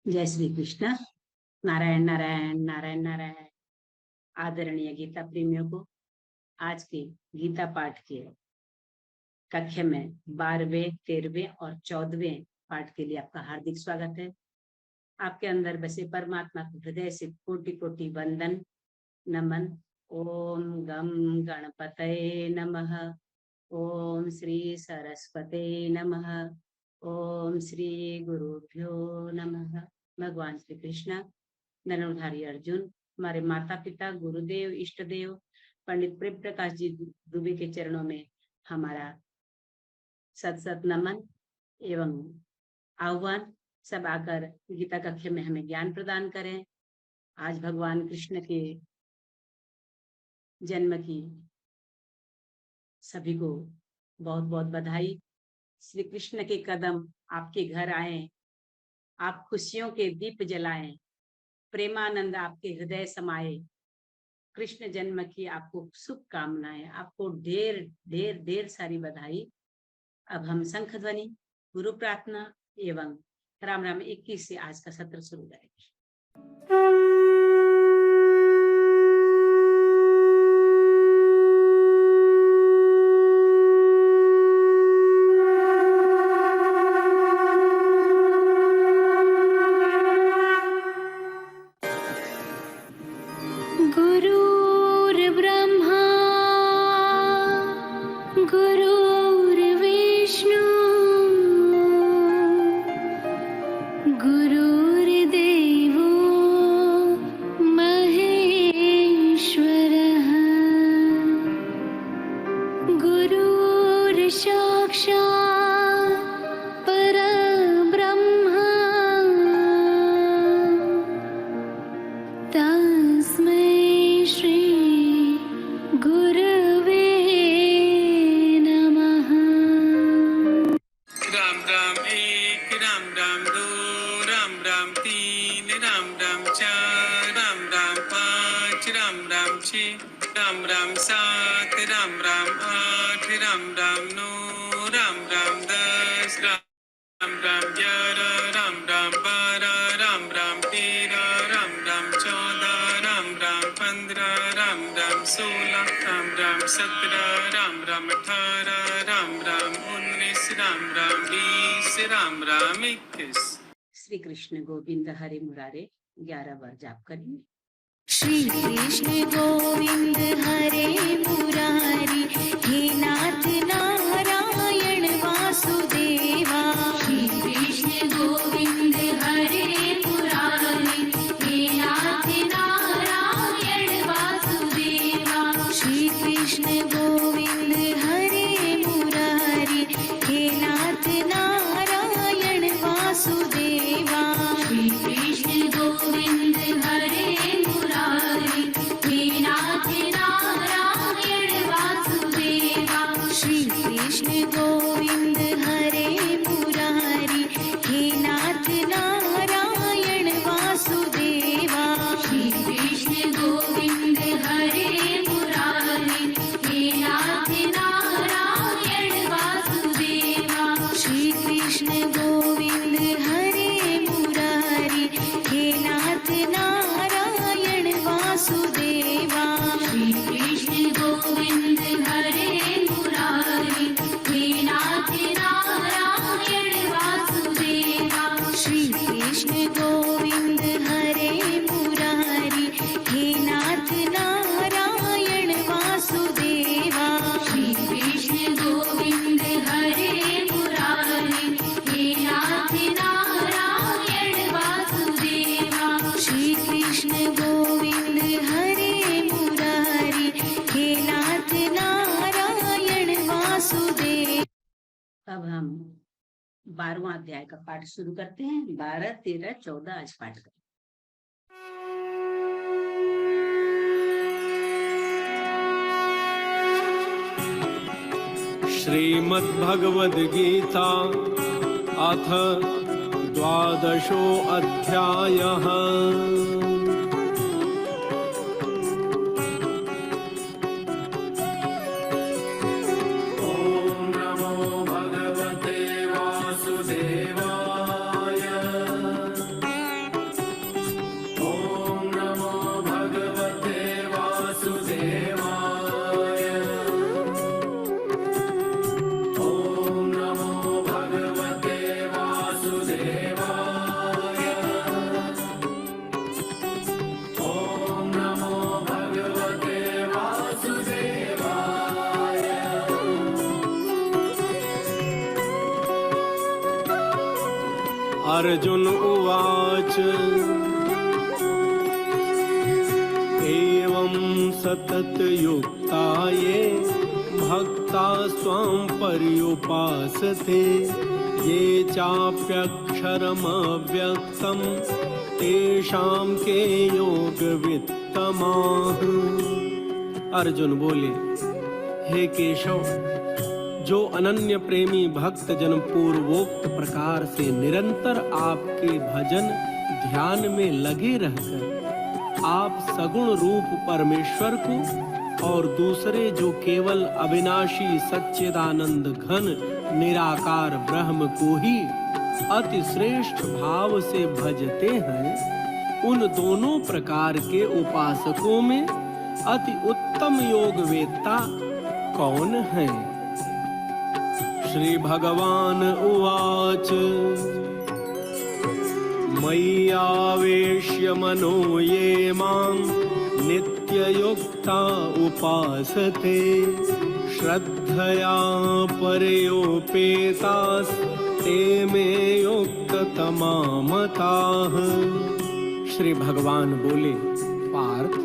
जय श्री कृष्ण। नारायण नारायण नारायण नारायण। आदरणीय गीता प्रेमियों को आज के गीता पाठ के कक्षा में 12वें, 13वें और 14वें पाठ के लिए आपका हार्दिक स्वागत है। आपके अंदर बसे परमात्मा को हृदय से कोटि कोटि वंदन नमन। ओम गम गणपतये नमः। ओम श्री सरस्वते नमः। ओम श्री गुरुभ्यो नमः। भगवान श्री कृष्ण, धनुर्धारी अर्जुन, हमारे माता पिता, गुरुदेव, इष्ट देव पंडित प्रेम प्रकाश जी दुबे के चरणों में हमारा सत सत नमन एवं आह्वान। सब आकर गीता कक्षा में हमें ज्ञान प्रदान करें। आज भगवान कृष्ण के जन्म की सभी को बहुत बहुत बधाई। श्री कृष्ण के कदम आपके घर आए, आप खुशियों के दीप जलाएं, प्रेमानंद आपके हृदय समाये। कृष्ण जन्म की आपको शुभकामनाएं, आपको ढेर ढेर ढेर सारी बधाई। अब हम शंख ध्वनि, गुरु प्रार्थना एवं राम राम 21 से आज का सत्र शुरू करेंगे। श्री कृष्ण गोविंद हरे मुरारे 11 बार जाप करेंगे। श्री कृष्ण गोविंद हरे मुरारी, हे नाथ नारायण वासुदेवा। श्री कृष्ण गोविंद हरे मुरारी, हे नाथ नारायण वासुदेवा। श्री कृष्ण गोविंद हरे मुरारी, हे नाथ नारायण वासुदेवा। श्री कृष्ण गोविंद हरे मुरारी, हे नाथ नारायण वासुदेवा। श्री कृष्ण गोविंद हरे मुरारी, हे नाथ नारायण वासुदेवा। श्री कृष्ण गोविंद हरे मुरारी, हे नाथ नारायण वासुदेवा। श्री कृष्ण गोविंद हरे मुरारी, हे नाथ नारायण वासुदेवा। श्री कृष्ण गोविंद हरे मुरारी, हे नाथ नारायण वासुदेवा। श्री कृष्ण गोविंद हरे मुरारी, हे नाथ नारायण वासुदेवा। श्री कृष्ण गोविंद हरे मुरारी, हे नाथ नारायण वासुदेवा। श्री कृष्ण गोविंद हरे मुरारी, हे नाथ नारायण वासुदेवा। अब हम 12वां अध्याय का पाठ शुरू करते हैं। 12, 13, 14 आज पाठ करें। श्रीमद्भगवद गीता अथ 12 अध्यायः। ओम नमो भगवते वासुदेवाय। अर्जुन उवाच एवं सततयुक्ता ये भक्ता स्वां पर्युपासते ये चाप्यक्षरमव्यक्तं तेषां के योगवित्तमाः। अर्जुन बोले, हे केशव, जो अनन्य प्रेमी भक्त जन पूर्वोक्त प्रकार से निरंतर आपके भजन ध्यान में लगे रहकर आप सगुण रूप परमेश्वर को और दूसरे जो केवल अविनाशी सच्चिदानंद घन निराकार ब्रह्म को ही अति श्रेष्ठ भाव से भजते हैं, उन दोनों प्रकार के उपासकों में अति उत्तम योग वेत्ता कौन है? श्री भगवान उवाच मय्यावेश्य मनो ये मां नित्ययुक्ता उपासते श्रद्धया परयोपेतास् ते मे युक्ततमा मताः। श्री भगवान बोले, पार्थ,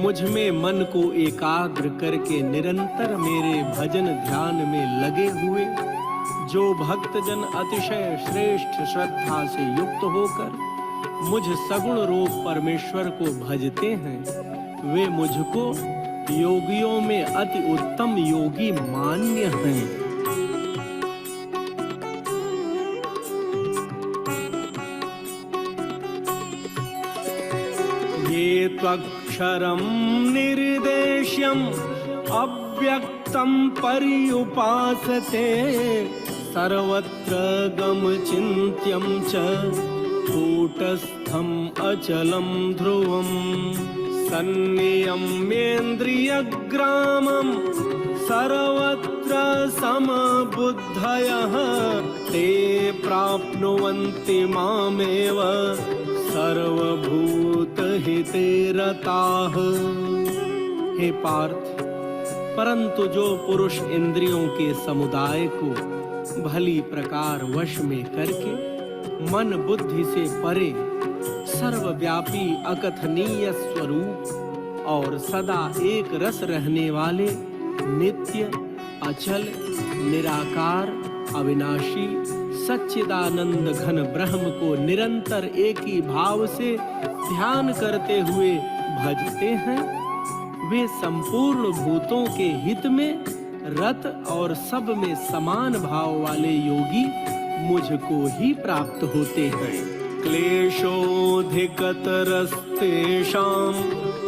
मुझ में मन को एकाग्र करके निरंतर मेरे भजन ध्यान में लगे हुए जो भक्तजन अतिशय श्रेष्ठ श्रद्धा से युक्त होकर मुझ सगुण रूप परमेश्वर को भजते हैं, वे मुझको योगियों में अति उत्तम योगी मान्य हैं। ये त्वक्षरं निर्देश्यम् अव्यक्तं पर्युपासते सर्वत्र गमचिन्त्यं च कूटस्थम् अचलं ध्रुवम् सन्नियम्येन्द्रियग्रामं सर्वत्र समबुद्धयः ते प्राप्नुवन्ति मामेव सर्वभूतहिते रताः। हे पार्थ, परंतु जो पुरुष इंद्रियों के समुदाय को भली प्रकार वश में करके मन बुद्धि से परे सर्वव्यापी अकथनीय स्वरूप और सदा एक रस रहने वाले नित्य अचल निराकार अविनाशी सच्चिदानंद घन ब्रह्म को निरंतर एक ही भाव से ध्यान करते हुए भजते हैं, वे संपूर्ण भूतों के हित में रत और सब में समान भाव वाले योगी मुझको ही प्राप्त होते हैं। क्लेशोऽधिकतरस्तेषाम्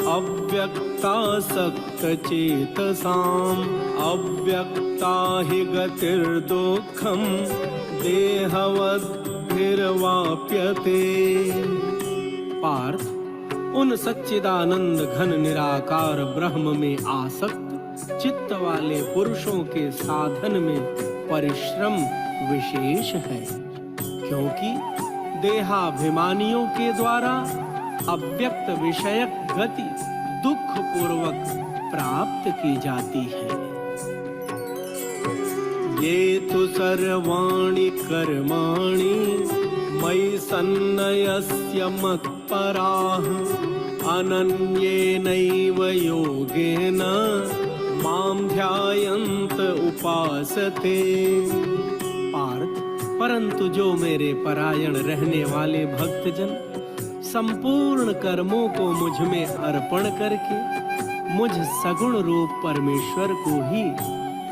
अव्यक्तासक्तचेतसाम् अव्यक्ता हि गतिर्दुःखं देहवद्भिर्वाप्यते। पार्थ, उन सच्चिदानंद घन निराकार ब्रह्म में आसक्त चित्त वाले पुरुषों के साधन में परिश्रम विशेष है, क्योंकि देहाभिमानियों के द्वारा अव्यक्त विषयक गति दुख पूर्वक प्राप्त की जाती है। ये तु सर्वाणि कर्माणि मयि सन्न्यस्य मत्पराः अनन्येनैव योगेन मां ध्यायन्त उपासते। पार्थ, परंतु जो मेरे परायण रहने वाले भक्तजन संपूर्ण कर्मों को मुझ में अर्पण करके मुझ सगुण रूप परमेश्वर को ही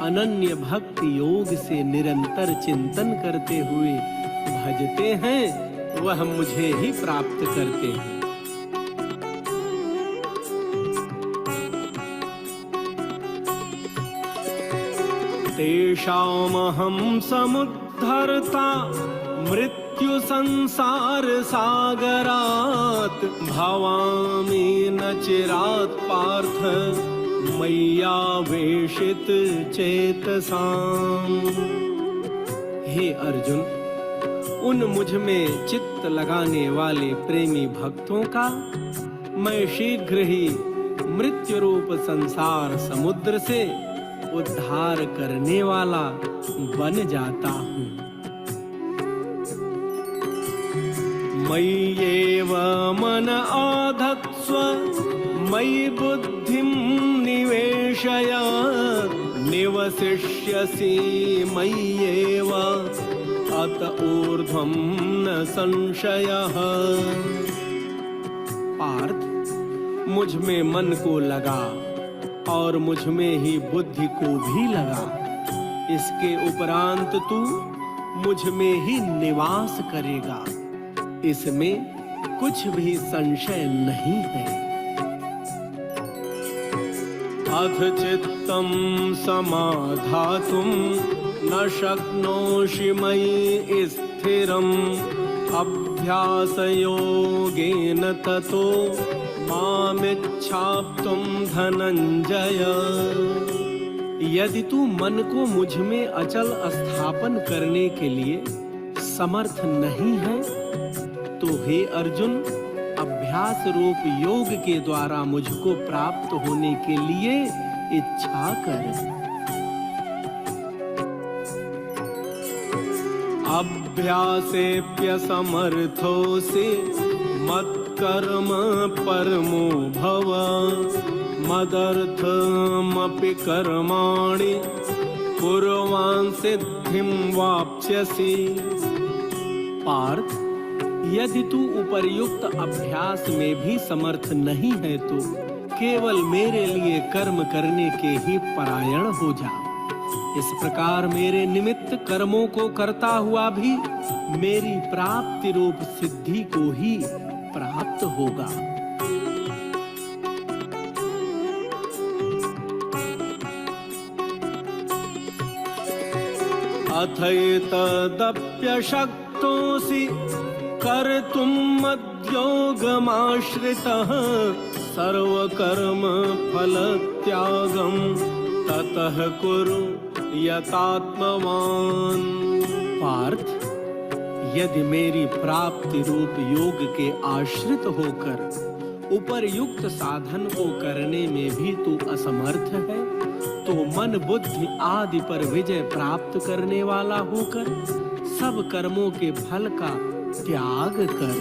अनन्य भक्ति योग से निरंतर चिंतन करते हुए भजते हैं, वह मुझे ही प्राप्त करते हैं। तेषामहं समुद्धर्ता मृत्यु संसार सागरात् भवामि न चिरात् पार्थ मय्यावेशित चेतसाम्। हे अर्जुन, उन मुझ में चित्त लगाने वाले प्रेमी भक्तों का मैं शीघ्र ही मृत्यु रूप संसार समुद्र से उद्धार करने वाला बन जाता हूँ। मय्येव मन आधत्स्व मयि बुद्धिं निवेशय निवसिष्यसि मय्येव अत ऊर्ध्वं न संशयः। पार्थ, मुझ में मन को लगा और मुझ में ही बुद्धि को भी लगा। इसके उपरांत तू मुझ में ही निवास करेगा, इसमें कुछ भी संशय नहीं है। अथ चित्तं समाधातुं न शक्नोषि मयि स्थिरम् अभ्यास योगेन ततो मामिच्छाप्तुं धनंजय। यदि तू मन को मुझ में अचल स्थापन करने के लिए समर्थ नहीं है तो हे अर्जुन, अभ्यास रूप योग के द्वारा मुझको प्राप्त होने के लिए इच्छा कर। अभ्यासेप्य समर्थोऽसि मत्कर्म परमो भव मदर्थमपि कर्माणि कुर्वान् सिद्धिं वाप्स्यसि। पार्थ, यदि तू उपर्युक्त अभ्यास में भी समर्थ नहीं है तो केवल मेरे लिए कर्म करने के ही परायण हो जा। इस प्रकार मेरे निमित्त कर्मों को करता हुआ भी मेरी प्राप्ति रूप सिद्धि को ही प्राप्त होगा। अथैतदप्यशक्तोऽसि कर्तुं मद्योगमाश्रितः सर्वकर्म फलत्यागं ततः कुरु यतात्मवान्। पार्थ, यदि मेरी प्राप्ति रूप योग के आश्रित होकर उपर्युक्त साधन को करने में भी तू असमर्थ है तो मन बुद्धि आदि पर विजय प्राप्त करने वाला होकर सब कर्मों के फल का त्याग कर।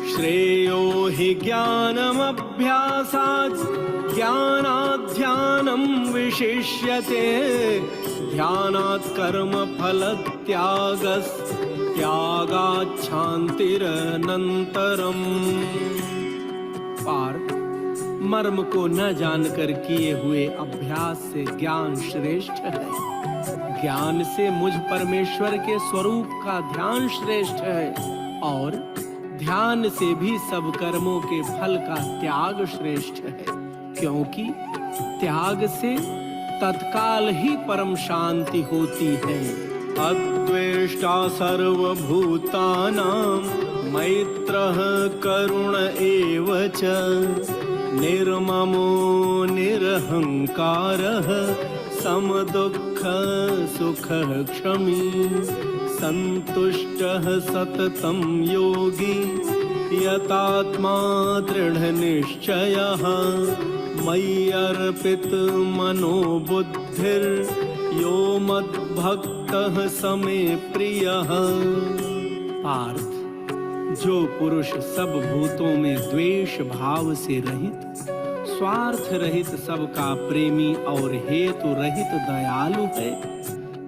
श्रेयो हि ज्ञानमभ्यासात् ज्ञानाध्यानं विशिष्यते ध्यानात् कर्म फल त्यागात् शान्तिरनन्तरम्। पार्थ, मर्म को न जानकर किए हुए अभ्यास से ज्ञान श्रेष्ठ है। ज्ञान से मुझ परमेश्वर के स्वरूप का ध्यान श्रेष्ठ है और ध्यान से भी सब कर्मों के फल का त्याग श्रेष्ठ है, क्योंकि त्याग से तत्काल ही परम शांति होती है। अद्वेष्टा सर्वभूतानां मैत्रः करुण एव च निर्ममो निरहंकारः समदुःख सुखः क्षमी संतुष्टः सततं योगी यतात्मा दृढनिश्चयः मय्यर्पित मनो बुद्धिर् यो मद्भक्तः समे प्रियः। पार्थ, जो पुरुष सब भूतों में द्वेष भाव से रहित, स्वार्थ रहित, सबका प्रेमी और हेतु रहित दयालु है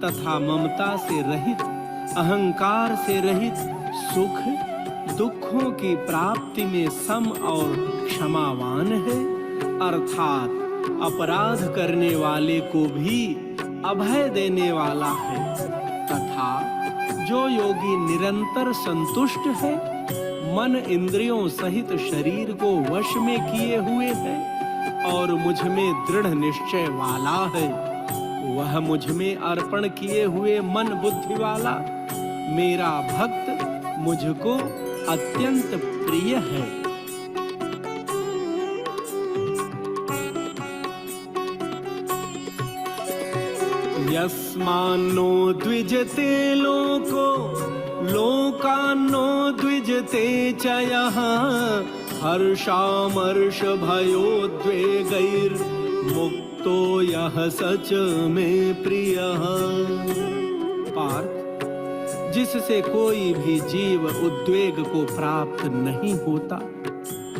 तथा ममता से रहित, अहंकार से रहित, सुख दुखों की प्राप्ति में सम और क्षमावान है, अर्थात अपराध करने वाले को भी अभय देने वाला है, तथा जो योगी निरंतर संतुष्ट है, मन इंद्रियों सहित शरीर को वश में किए हुए है और मुझ में दृढ़ निश्चय वाला है, वह मुझ में अर्पण किए हुए मन बुद्धि वाला मेरा भक्त मुझको अत्यंत प्रिय है। यस्मान्नो द्विजते लोको लोकान्नो द्विजते च यः हर्षामर्ष भयोद्वेगैर्मुक्तो यः स च मे प्रियः। पार्थ, जिससे कोई भी जीव उद्वेग को प्राप्त नहीं होता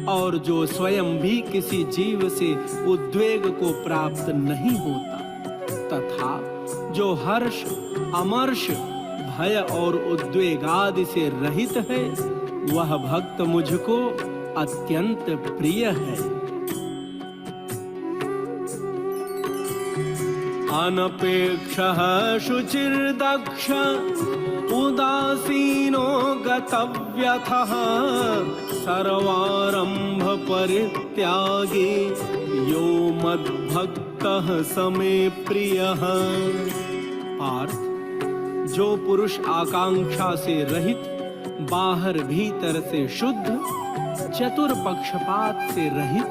और जो स्वयं भी किसी जीव से उद्वेग को प्राप्त नहीं होता, तथा जो हर्ष, अमर्ष, भय और उद्वेग आदि से रहित है, वह भक्त मुझको अत्यंत प्रिय है। अनपेक्षः शुचिर्दक्ष उदासीनो गतव्यथः सर्वारंभ परित्यागी यो मद्भक्तः समे प्रियः। पार्थ, जो पुरुष आकांक्षा से रहित, बाहर भीतर से शुद्ध, चतुर पक्षपात से रहित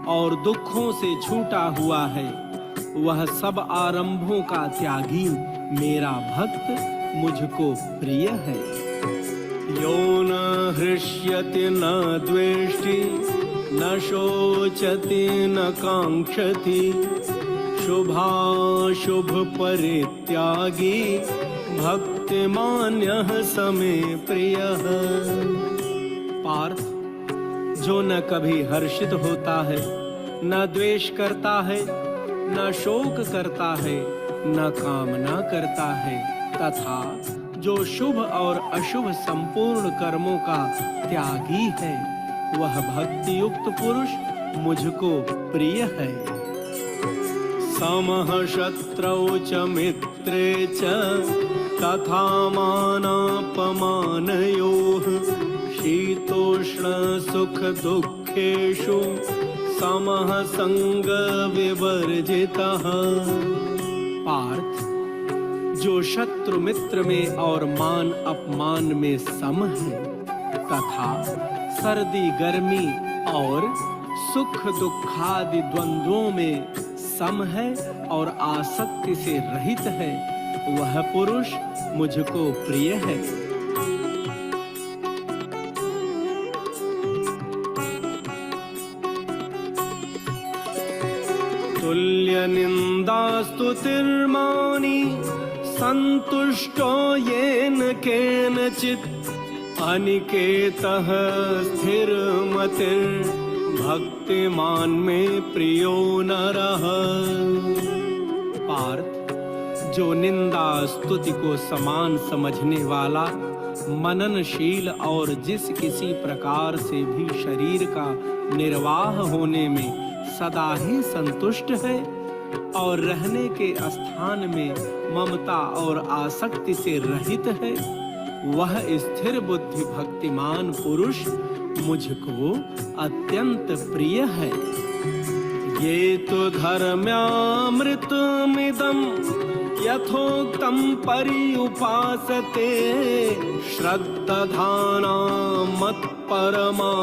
और दुखों से छूटा हुआ है, वह सब आरंभों का त्यागी मेरा भक्त मुझको प्रिय है। यो न हृष्यति न द्वेष्टि न शोचति न कांक्षति शुभाशुभ परित्यागी भक्तिमान्यः समे प्रियः। पार्थ, जो न कभी हर्षित होता है, न द्वेष करता है, न शोक करता है, न कामना करता है, तथा जो शुभ और अशुभ संपूर्ण कर्मों का त्यागी है, वह भक्ति युक्त पुरुष मुझको प्रिय है। समः शत्रौ च मित्रे च तथा मानापमानयोः शीतोष्ण सुख दुःखेषु समः संग विवर्जितः। पार्थ, जो शत्रु मित्र में और मान अपमान में सम है, तथा सर्दी गर्मी और सुख दुखादि द्वंद्वों में सम है और आसक्ति से रहित है, वह पुरुष मुझको प्रिय है। तुल्य निंदा स्तुतिर्मानी संतुष्टो येन केनचित् अनिकेतः स्थिरमतिर् भक्तिमान में प्रियो नरः। पार्थ, जो निंदा स्तुति को समान समझने वाला, मननशील और जिस किसी प्रकार से भी शरीर का निर्वाह होने में सदा ही संतुष्ट है और रहने के स्थान में ममता और आसक्ति से रहित है, वह स्थिर बुद्धि भक्तिमान पुरुष मुझको अत्यंत प्रिय है। ये तो धर्म्यामृतमिदं यथोक्तं पर्युपासते श्रद्धाना मत्परमा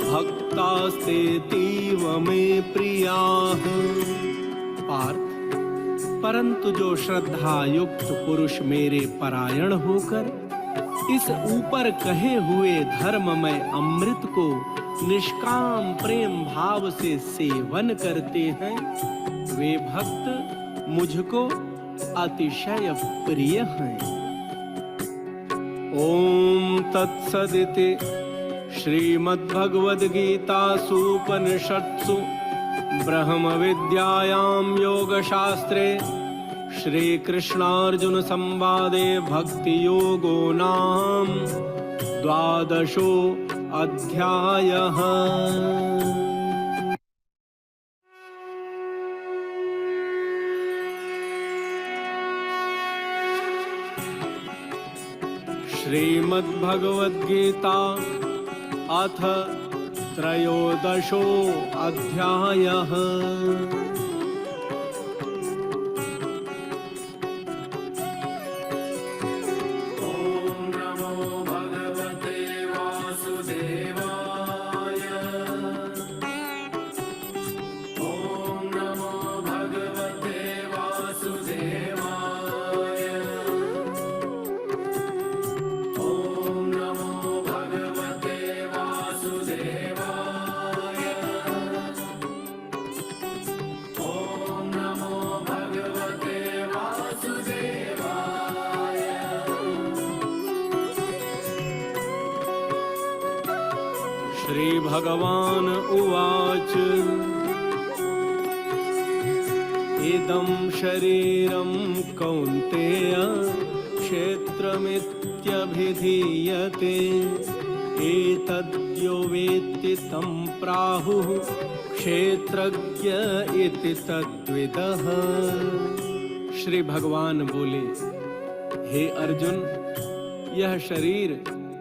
भक्तास्तेतीव मे प्रियाः। पार्थ, परंतु जो श्रद्धा युक्त पुरुष मेरे परायण होकर इस ऊपर कहे हुए धर्ममय अमृत को निष्काम प्रेम भाव से सेवन करते हैं, वे भक्त मुझको अतिशय प्रिय हैं। ओम तत्सदिति श्रीमद्भगवद्गीतासु उपनिषत्सु ब्रह्म विद्यायां योगशास्त्रे श्री कृष्णार्जुन संवादे भक्ति योगो नाम 12 अध्यायः। श्रीमद्भगवद्गीता अथ 13 अध्यायः। श्रीभगवान् उवाच इदं शरीरं कौन्तेय क्षेत्रमित्यभिधीयते एतद्यो वेत्ति तं प्राहुः क्षेत्रज्ञ इति तद्विदः। श्री भगवान बोले, हे अर्जुन, यह शरीर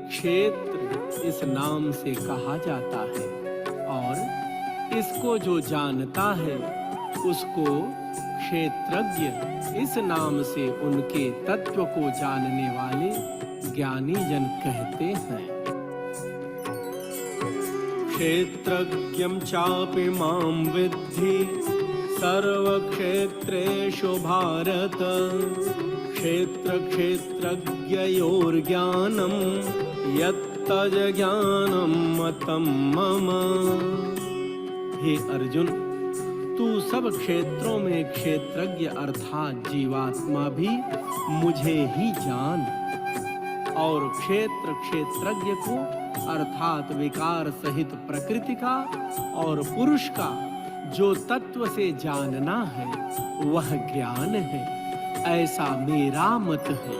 क्षेत्र इस नाम से कहा जाता है और इसको जो जानता है उसको क्षेत्रज्ञ इस नाम से उनके तत्व को जानने वाले ज्ञानी जन कहते हैं। क्षेत्रज्ञं चापि मां विद्धि सर्वक्षेत्रेषु भारत क्षेत्रज्ञयोर्ज्ञानं यत्तज्ज्ञानं मतं मम। हे अर्जुन, तू सब क्षेत्रों में क्षेत्रज्ञ अर्थात जीवात्मा भी मुझे ही जान और क्षेत्रज्ञ को अर्थात विकार सहित प्रकृति का और पुरुष का जो तत्व से जानना है वह ज्ञान है, ऐसा मेरा मत है।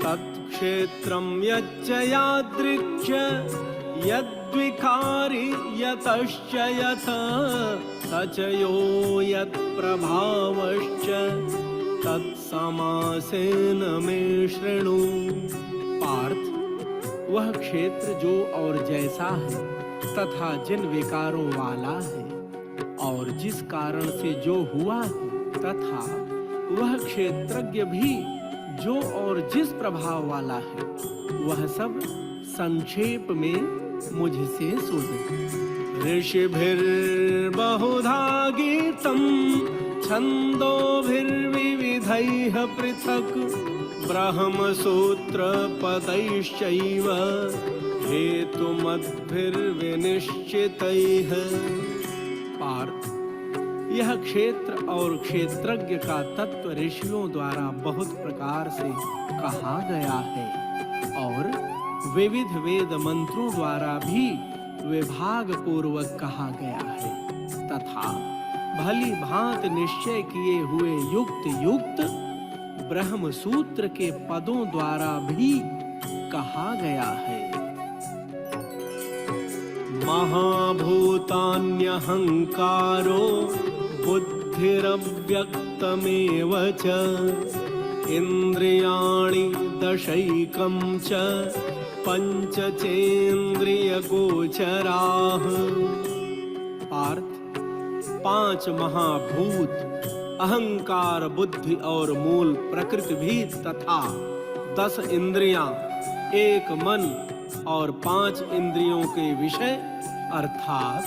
तत्क्षेत्रं यच्च यादृक्ष यद्विकारी यतश्च यथ स च यो यत्प्रभावश्च तत्समासेन मे शृणु। पार्थ, वह क्षेत्र जो और जैसा है तथा जिन विकारों वाला है और जिस कारण से जो हुआ है तथा वह क्षेत्रज्ञ भी जो और जिस प्रभाव वाला है वह सब संक्षेप में मुझसे सुन। ऋषिभिर्बहुधा गीतं छन्दोभिर्विविधैः पृथक् ब्रह्मसूत्रपदैश्चैव हेतुमद्भिर्विनिश्चितैः। पार्थ, यह क्षेत्र और क्षेत्रज्ञ का तत्व ऋषियों द्वारा बहुत प्रकार से कहा गया है और विविध वेद मंत्रों द्वारा भी विभाग पूर्वक कहा गया है तथा भली भांत निश्चय किए हुए युक्त युक्त ब्रह्म सूत्र के पदों द्वारा भी कहा गया है। महाभूतान्यहंकारो बुद्धिरव्यक्तमेव च इंद्रियाणि दशैकं च पंचचेन्द्रियगोचराः। पार्थ, 5 महाभूत अहंकार, बुद्धि और मूल प्रकृति भी तथा 10 इंद्रियां, 1 मन और 5 इंद्रियों के विषय अर्थात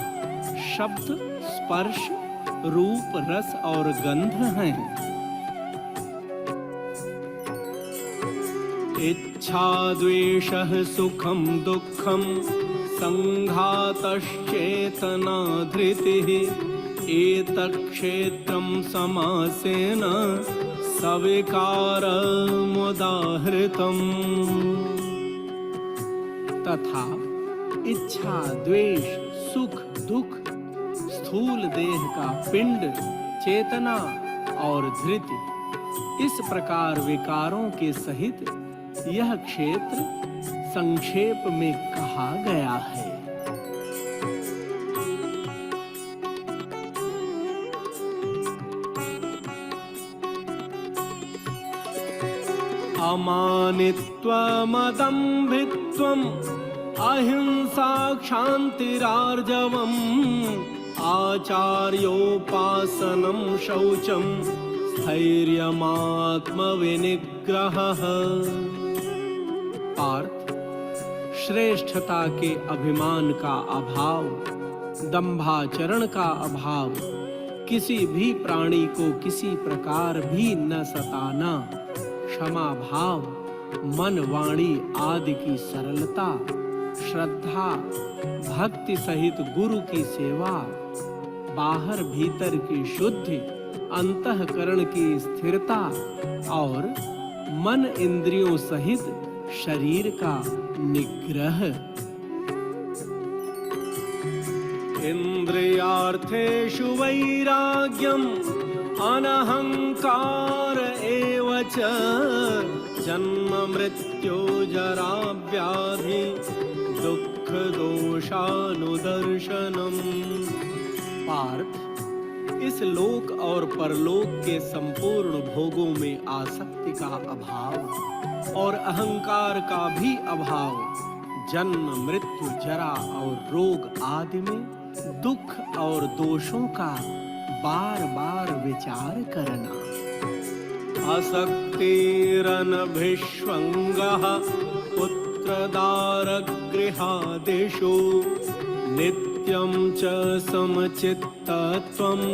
शब्द, स्पर्श, रूप, रस और गंध हैं। इच्छा द्वेषः सुखं दुःखं संघातश्चेतना धृतिः एतत्क्षेत्रं समासेन सविकारमुदाहृतम्। तथा इच्छा, द्वेष, सुख, दुख, स्थूल देह का पिंड, चेतना और धृति, इस प्रकार विकारों के सहित यह क्षेत्र संक्षेप में कहा गया है। अमानित्वमदम्भित्वम् अहिंसा क्षान्तिरार्जवम् आचार्योपासनं शौचं स्थैर्यमात्मविनिग्रहः। पार्थ, श्रेष्ठता के अभिमान का अभाव, दंभाचरण का अभाव, किसी भी प्राणी को किसी प्रकार भी न सताना, क्षमा भाव, मन वाणी आदि की सरलता, श्रद्धा, भक्ति सहित गुरु की सेवा, बाहर भीतर की शुद्धि अंतःकरण की स्थिरता और मन इंद्रियों सहित शरीर का निग्रह। इंद्रियार्थेषु वैराग्यम अनहंकार एव च जन्म मृत्यु जरा व्याधि दुख दोषानुदर्शनम। पार्थ, इस लोक और परलोक के संपूर्ण भोगों में आसक्ति का अभाव और अहंकार का भी अभाव, जन्म मृत्यु जरा और रोग आदि में दुख और दोषों का बार बार विचार करना। असक्तिरनभिष्वङ्गः पुत्रदारगृहादिषु नित्यं च समचित्तत्वम्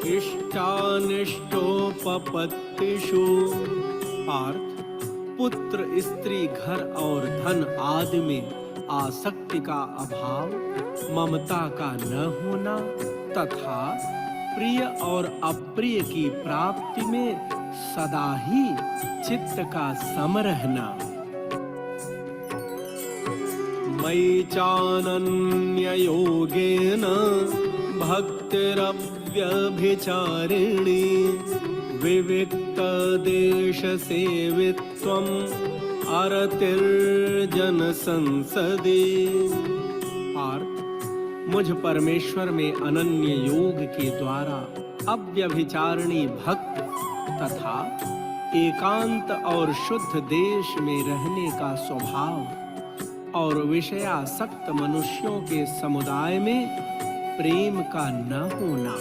इष्टानिष्टोपपत्तिषु। पार्थ, पुत्र स्त्री घर और धन आदि में आसक्ति का अभाव, ममता का न होना तथा प्रिय और अप्रिय की प्राप्ति में सदा ही चित्त का सम रहना। मयि चानन्ययोगेन भक्तिरव्यभिचारिणी विविक्तदेशसेवित्वम् अरतिर्जनसंसदि। पार्थ, मुझ परमेश्वर में अनन्य योग के द्वारा अव्यभिचारिणी भक्त तथा एकांत और शुद्ध देश में रहने का स्वभाव और विषयासक्त मनुष्यों के समुदाय में प्रेम का न होना।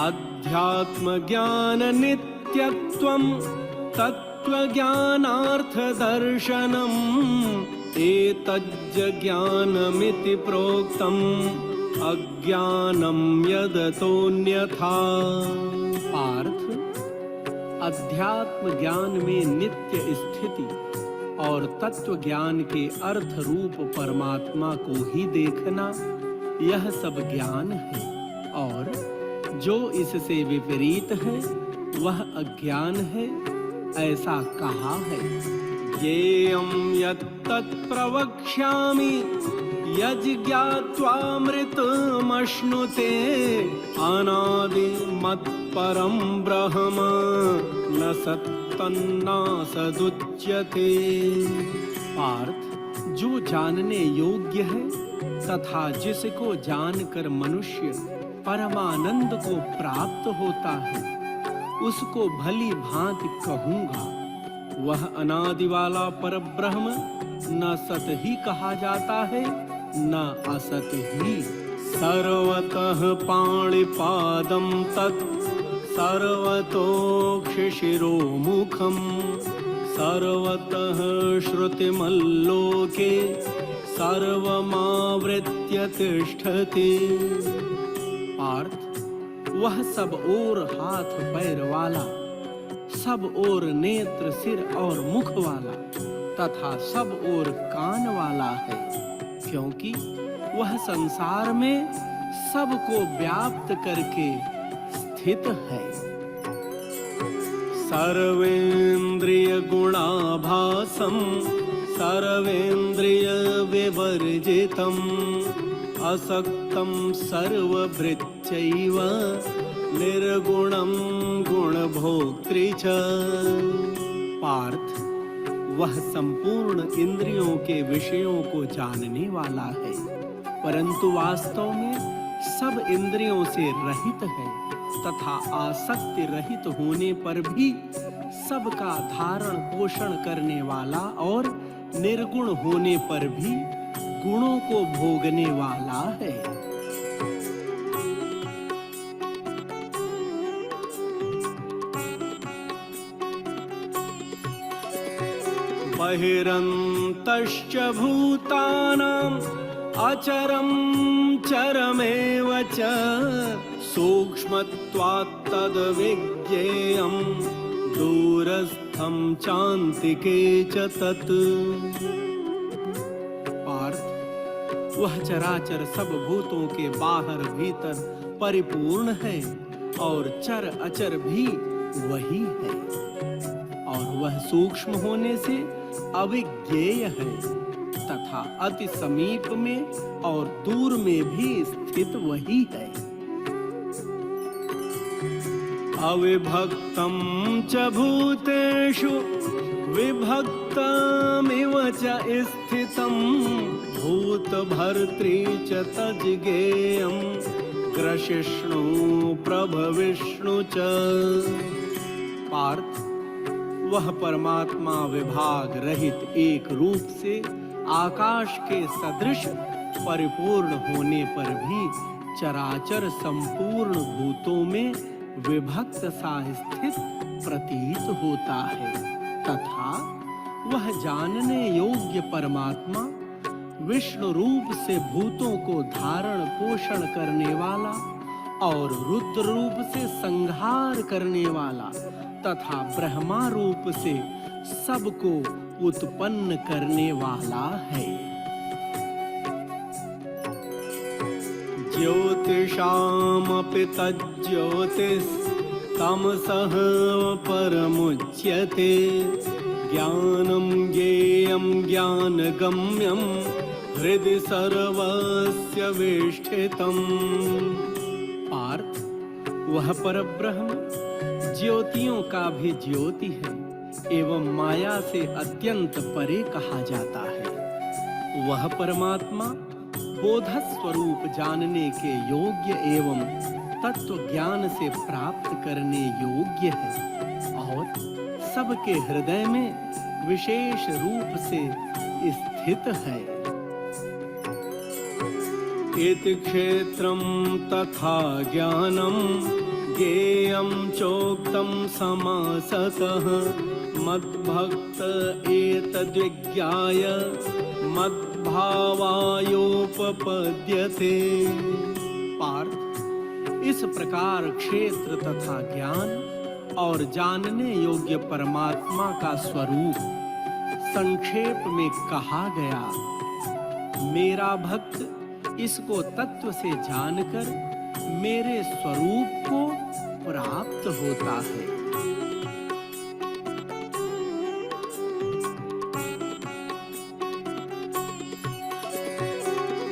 अध्यात्म ज्ञान नित्यत्वं तत्त्वज्ञानार्थ दर्शनम् एतज्ज ज्ञानमिति प्रोक्तम् अज्ञानं यदतोऽन्यथा। पार्थ, अध्यात्म ज्ञान में नित्य स्थिति और तत्व ज्ञान के अर्थ रूप परमात्मा को ही देखना, यह सब ज्ञान है, और जो इससे विपरीत है वह अज्ञान है, ऐसा कहा है। येयं यत्तत् प्रवक्ष्यामि यज्ञात्वामृतमश्नुते अनादि मत्परं ब्रह्म न सत्तन्नासदुच्यते। पार्थ, जो जानने योग्य है तथा जिसको जानकर मनुष्य परमानंद को प्राप्त होता है, उसको भली भांति कहूंगा। वह अनादि वाला परब्रह्म न सत ही कहा जाता है न असत ही। सर्वतः पाणिपादं तत् सर्वतोक्षिशिरोमुखम् सर्वतः श्रुतिमल्लोके सर्वमावृत्य तिष्ठति। पार्थ, वह सब ओर हाथ पैर वाला, सब ओर नेत्र सिर और मुख वाला तथा सब ओर कान वाला है, क्योंकि वह संसार में सबको व्याप्त करके स्थित है। सर्वेन्द्रिय गुणाभासं सर्वेन्द्रिय विवर्जितम् असक्तं सर्वभृत्यैव निर्गुणं गुणभोक्तृ च। पार्थ, वह संपूर्ण इंद्रियों के विषयों को जानने वाला है, परंतु वास्तव में सब इंद्रियों से रहित है तथा आसक्ति रहित होने पर भी सबका धारण पोषण करने वाला और निर्गुण होने पर भी गुणों को भोगने वाला है। बहिरन्तश्च भूतानाम् अचरं चरमेव च सूक्ष्मत्वात् तद्विज्ञेयं दूरस्थं चान्तिके च तत्। वह चराचर सब भूतों के बाहर भीतर परिपूर्ण है और चर अचर भी वही है, और वह सूक्ष्म होने से अविज्ञेय है तथा अति समीप में और दूर में भी स्थित वही है। अविभक्तं च भूतेषु विभक्तमिव च स्थितं भूतभर्त्री च तज्ज्ञेयं ग्रसिष्णु प्रभविष्णु च। पार्थ, वह परमात्मा विभाग रहित एक रूप से आकाश के सदृश परिपूर्ण होने पर भी चराचर संपूर्ण भूतों में विभक्त सा स्थित प्रतीत होता है, तथा वह जानने योग्य परमात्मा विष्णु रूप से भूतों को धारण पोषण करने वाला और रुद्र रूप से संहार करने वाला तथा ब्रह्मा रूप से सबको उत्पन्न करने वाला है। ज्योतिषामपि तज्ज्योतिस् तमसः परमुच्यते ज्ञानं ज्ञेयं ज्ञानगम्यं हृदि सर्वस्य विष्ठितम्। पार्थ, वह परब्रह्म ज्योतियों का भी ज्योति है एवं माया से अत्यंत परे कहा जाता है। वह परमात्मा बोध स्वरूप जानने के योग्य एवं तत्व ज्ञान से प्राप्त करने योग्य है और सबके हृदय में विशेष रूप से स्थित है। इति क्षेत्रं तथा ज्ञानं ज्ञेयं चोक्तं समासतः मद्भक्त एतद्विज्ञाय मद्भावायोपपद्यते। पार्थ, इस प्रकार क्षेत्र तथा ज्ञान और जानने योग्य परमात्मा का स्वरूप संक्षेप में कहा गया। मेरा भक्त इसको तत्व से जानकर मेरे स्वरूप को प्राप्त होता है।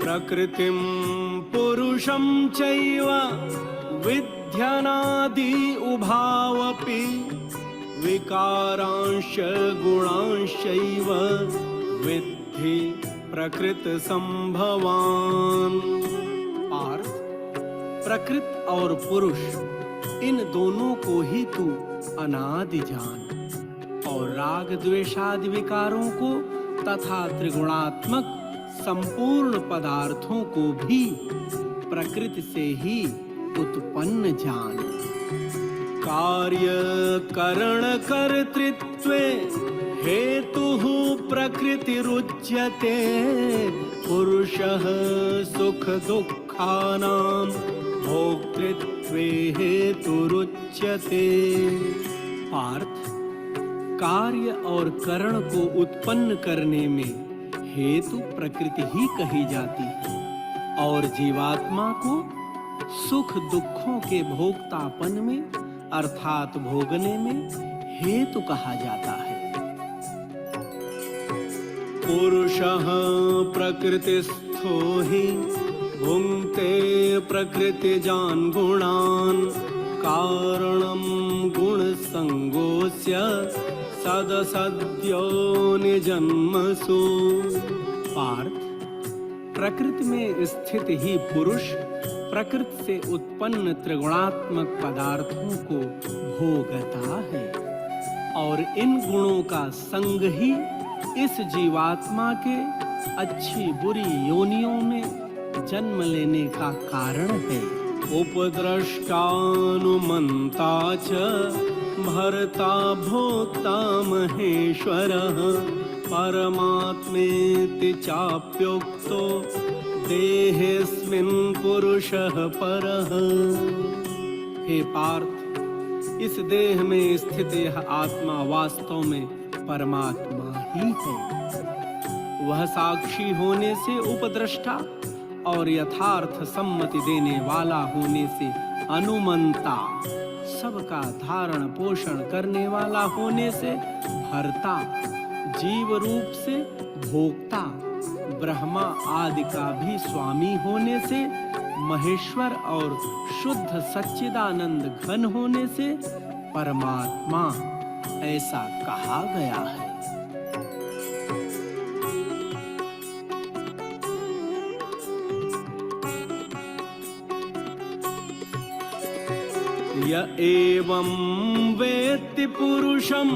प्रकृतिं पुरुषं चैव विद्यानादि उभावपि विकारांश गुणांश्चैव विद्धि प्रकृत संभवान्। पार्थ, प्रकृत और पुरुष इन दोनों को ही तू अनादि जान और राग द्वेषादि विकारों को तथा त्रिगुणात्मक संपूर्ण पदार्थों को भी प्रकृति से ही उत्पन्न जान। कार्य करण कर्तृत्वे हेतुः प्रकृतिरुच्यते पुरुषः सुख दुःखानां भोक्तृत्वे हेतुरुच्यते। पार्थ, कार्य और करण को उत्पन्न करने में हेतु प्रकृति ही कही जाती है और जीवात्मा को सुख दुखों के भोक्तापन में अर्थात भोगने में हेतु कहा जाता है। पुरुषः प्रकृतिस्थो हि भुङ्क्ते प्रकृतिजान् गुणान् कारणं गुणसंगोस्य सदसद्यो निजन्मसु। पार्थ, प्रकृति में स्थित ही पुरुष प्रकृति से उत्पन्न त्रिगुणात्मक पदार्थों को भोगता है और इन गुणों का संग ही इस जीवात्मा के अच्छी बुरी योनियों में जन्म लेने का कारण है। उपद्रष्टानुमन्ता च भर्ता भोक्ता महेश्वरः परमात्मेति चाप्युक्तो देहेऽस्मिन् पुरुषः परः। हे पार्थ, इस देह में स्थित यह आत्मा वास्तव में परमात्मा ही है। वह साक्षी होने से उपद्रष्टा और यथार्थ सम्मति देने वाला होने से अनुमंता, सबका धारण पोषण करने वाला होने से भर्ता, जीव रूप से भोक्ता, ब्रह्मा आदि का भी स्वामी होने से महेश्वर और शुद्ध सच्चिदानंद घन होने से परमात्मा ऐसा कहा गया है। य एवं वेत्ति पुरुषं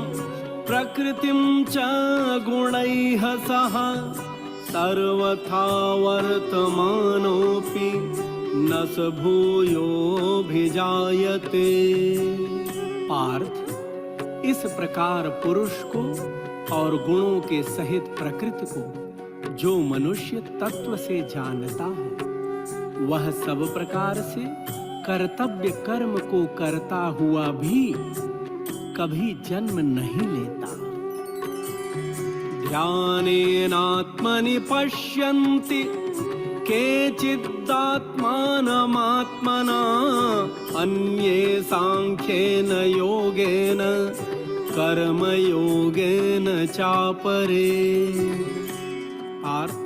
प्रकृतिं च गुणैः सह सर्वथा वर्तमानोऽपि न स भूयोऽभिजायते। पार्थ, इस प्रकार पुरुष को और गुणों के सहित प्रकृति को जो मनुष्य तत्व से जानता है, वह सब प्रकार से कर्तव्य कर्म को करता हुआ भी कभी जन्म नहीं लेता। ध्यानेनात्मनि पश्यन्ति केचिदात्मानमात्मना अन्ये सांख्येन योगेन कर्मयोगेन चापरे। अर्थ,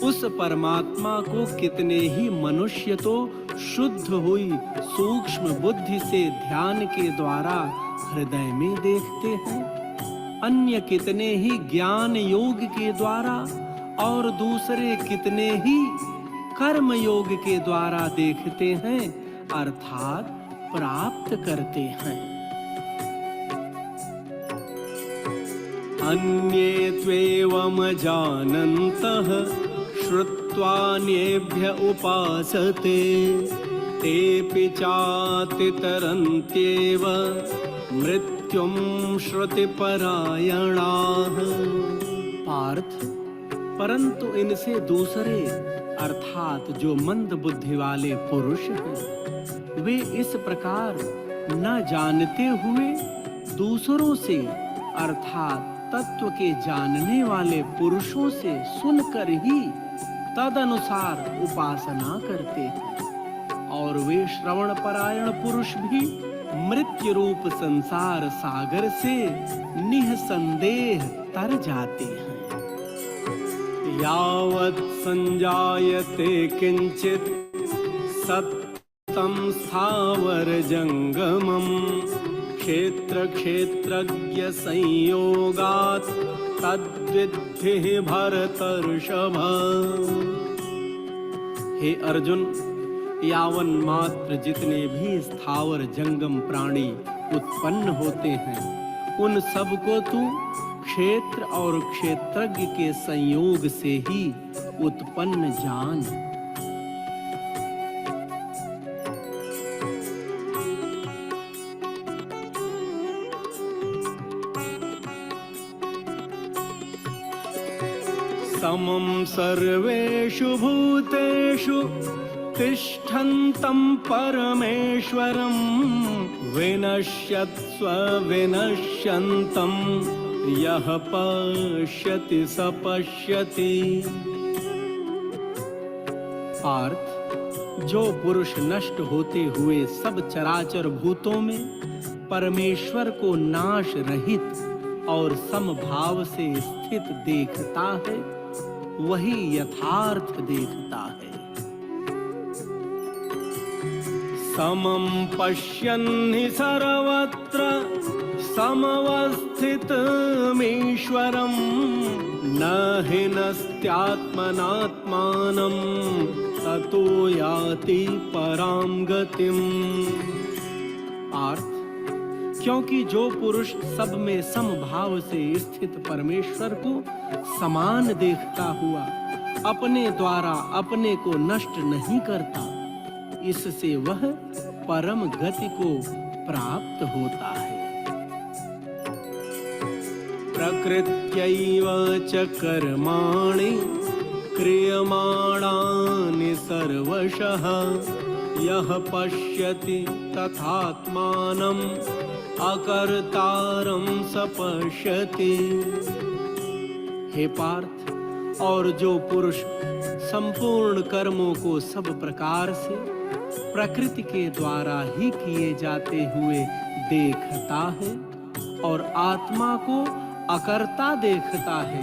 उस परमात्मा को कितने ही मनुष्य तो शुद्ध हुई सूक्ष्म बुद्धि से ध्यान के द्वारा हृदय में देखते हैं, अन्य कितने ही ज्ञान योग के द्वारा और दूसरे कितने ही कर्म योग के द्वारा देखते हैं, अर्थात प्राप्त करते हैं। अन्ये त्वेवम जानन्तः श्रुत्वान्येभ्य उपासते तेऽपि चातितरन्त्येव मृत्युं श्रुतिपरायणाः। पार्थ, परंतु इनसे दूसरे अर्थात जो मंद बुद्धि वाले पुरुष हैं, वे इस प्रकार न जानते हुए दूसरों से अर्थात तत्व के जानने वाले पुरुषों से सुनकर ही तदनुसार उपासना करते हैं, और वे श्रवण परायण पुरुष भी मृत्यु रूप संसार सागर से निःसंदेह तर जाते हैं। यावत् संजायते किंचित सत्तं स्थावर जंगमं क्षेत्र क्षेत्रज्ञ संयोगात् तद्विद्धि भरतर्षभ। हे अर्जुन, यावन मात्र जितने भी स्थावर जंगम प्राणी उत्पन्न होते हैं, उन सब को तू क्षेत्र और क्षेत्रज्ञ के संयोग से ही उत्पन्न जान। समं सर्वेषु भूतेषु तिष्ठन्तं परमेश्वरं विनश्यत्स्व विनश्यन्तं यः पश्यति स पश्यति। पार्थ, जो पुरुष नष्ट होते हुए सब चराचर भूतों में परमेश्वर को नाश रहित और समभाव से स्थित देखता है, वही यथार्थ देखता है। समं पश्यन्हि सर्वत्र समवस्थितमीश्वरं न हि नस्त्यात्मनात्मानं ततो याति परां गतिम्। अर्थ, क्योंकि जो पुरुष सब में समभाव से स्थित परमेश्वर को समान देखता हुआ अपने द्वारा अपने को नष्ट नहीं करता, इससे वह परम गति को प्राप्त होता है। प्रकृत्यैव च कर्माणि क्रियमाणानि सर्वशः यः पश्यति तथात्मानम् अकर्तारं स पश्यति। हे पार्थ, और जो पुरुष संपूर्ण कर्मों को सब प्रकार से प्रकृति के द्वारा ही किए जाते हुए देखता है और आत्मा को अकर्ता देखता है,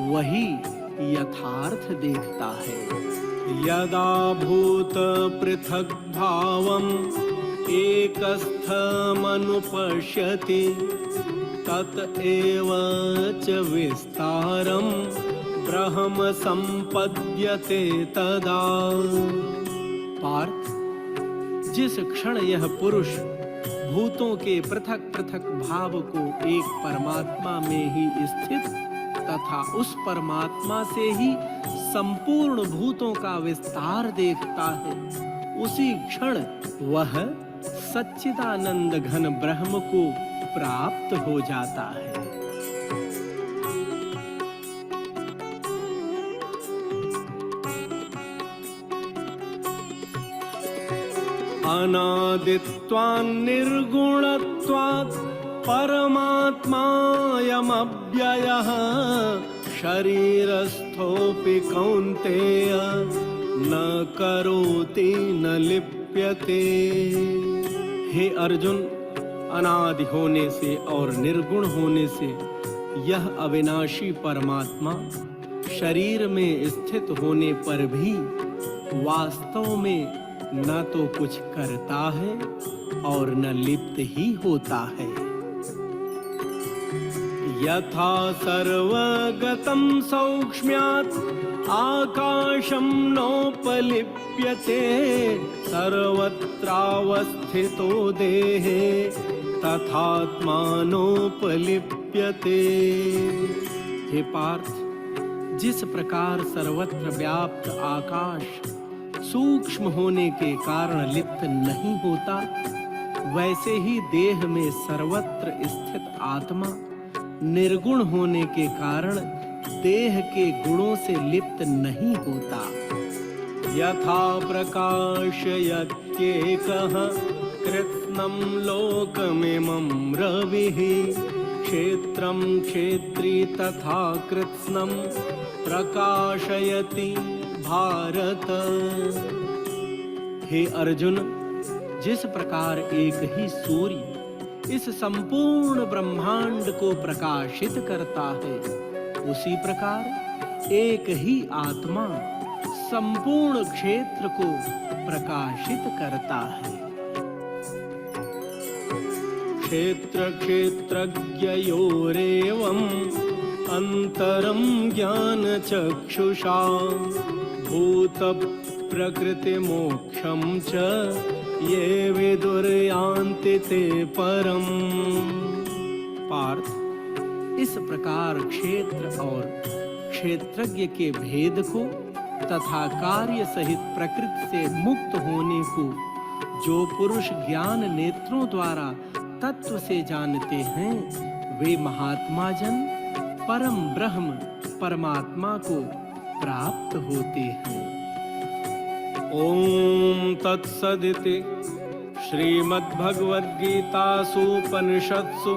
वही यथार्थ देखता है। यदा भूत पृथक भावम एकस्थमनुपश्यति तत एव च विस्तारम ब्रह्म संपद्यते तदा। पार्थ, जिस क्षण यह पुरुष भूतों के पृथक पृथक भाव को एक परमात्मा में ही स्थित तथा उस परमात्मा से ही संपूर्ण भूतों का विस्तार देखता है, उसी क्षण वह सच्चिदानंद घन ब्रह्म को प्राप्त हो जाता है। अनादित्वान् निर्गुणत्वात् परमात्मायमव्ययः शरीरस्थोऽपि कौन्तेय न करोति न लिप्यते। हे अर्जुन, अनादि होने से और निर्गुण होने से यह अविनाशी परमात्मा शरीर में स्थित होने पर भी वास्तव में न तो कुछ करता है और न लिप्त ही होता है। यथा सर्वगतं सौक्ष्म्यात् आकाशं नोपलिप्यते सर्वत्रावस्थितो देहे तथात्मानोपलिप्यते। हे पार्थ, जिस प्रकार सर्वत्र व्याप्त आकाश सूक्ष्म होने के कारण लिप्त नहीं होता, वैसे ही देह में सर्वत्र स्थित आत्मा निर्गुण होने के कारण देह के गुणों से लिप्त नहीं होता। यथा प्रकाशयत्येकः कृत्स्नं लोकमिमं रविः क्षेत्रं क्षेत्री तथा कृत्स्नं प्रकाशयति भारत। हे अर्जुन, जिस प्रकार एक ही सूर्य इस संपूर्ण ब्रह्मांड को प्रकाशित करता है, उसी प्रकार एक ही आत्मा संपूर्ण क्षेत्र को प्रकाशित करता है। क्षेत्र क्षेत्रज्ञयोरेवम् अंतरं ज्ञान चक्षुषा भूत प्रकृति मोक्षं च ये विदुर्यान्ति ते परम। पार्थ, इस प्रकार क्षेत्र और क्षेत्रज्ञ के भेद को तथा कार्य सहित प्रकृति से मुक्त होने को जो पुरुष ज्ञान नेत्रों द्वारा तत्व से जानते हैं, वे महात्मा जन परम ब्रह्म परमात्मा को प्राप्त होते हैं। ओम तत्सदिति श्रीमद्भगवद्गीतासूपनिषत्सु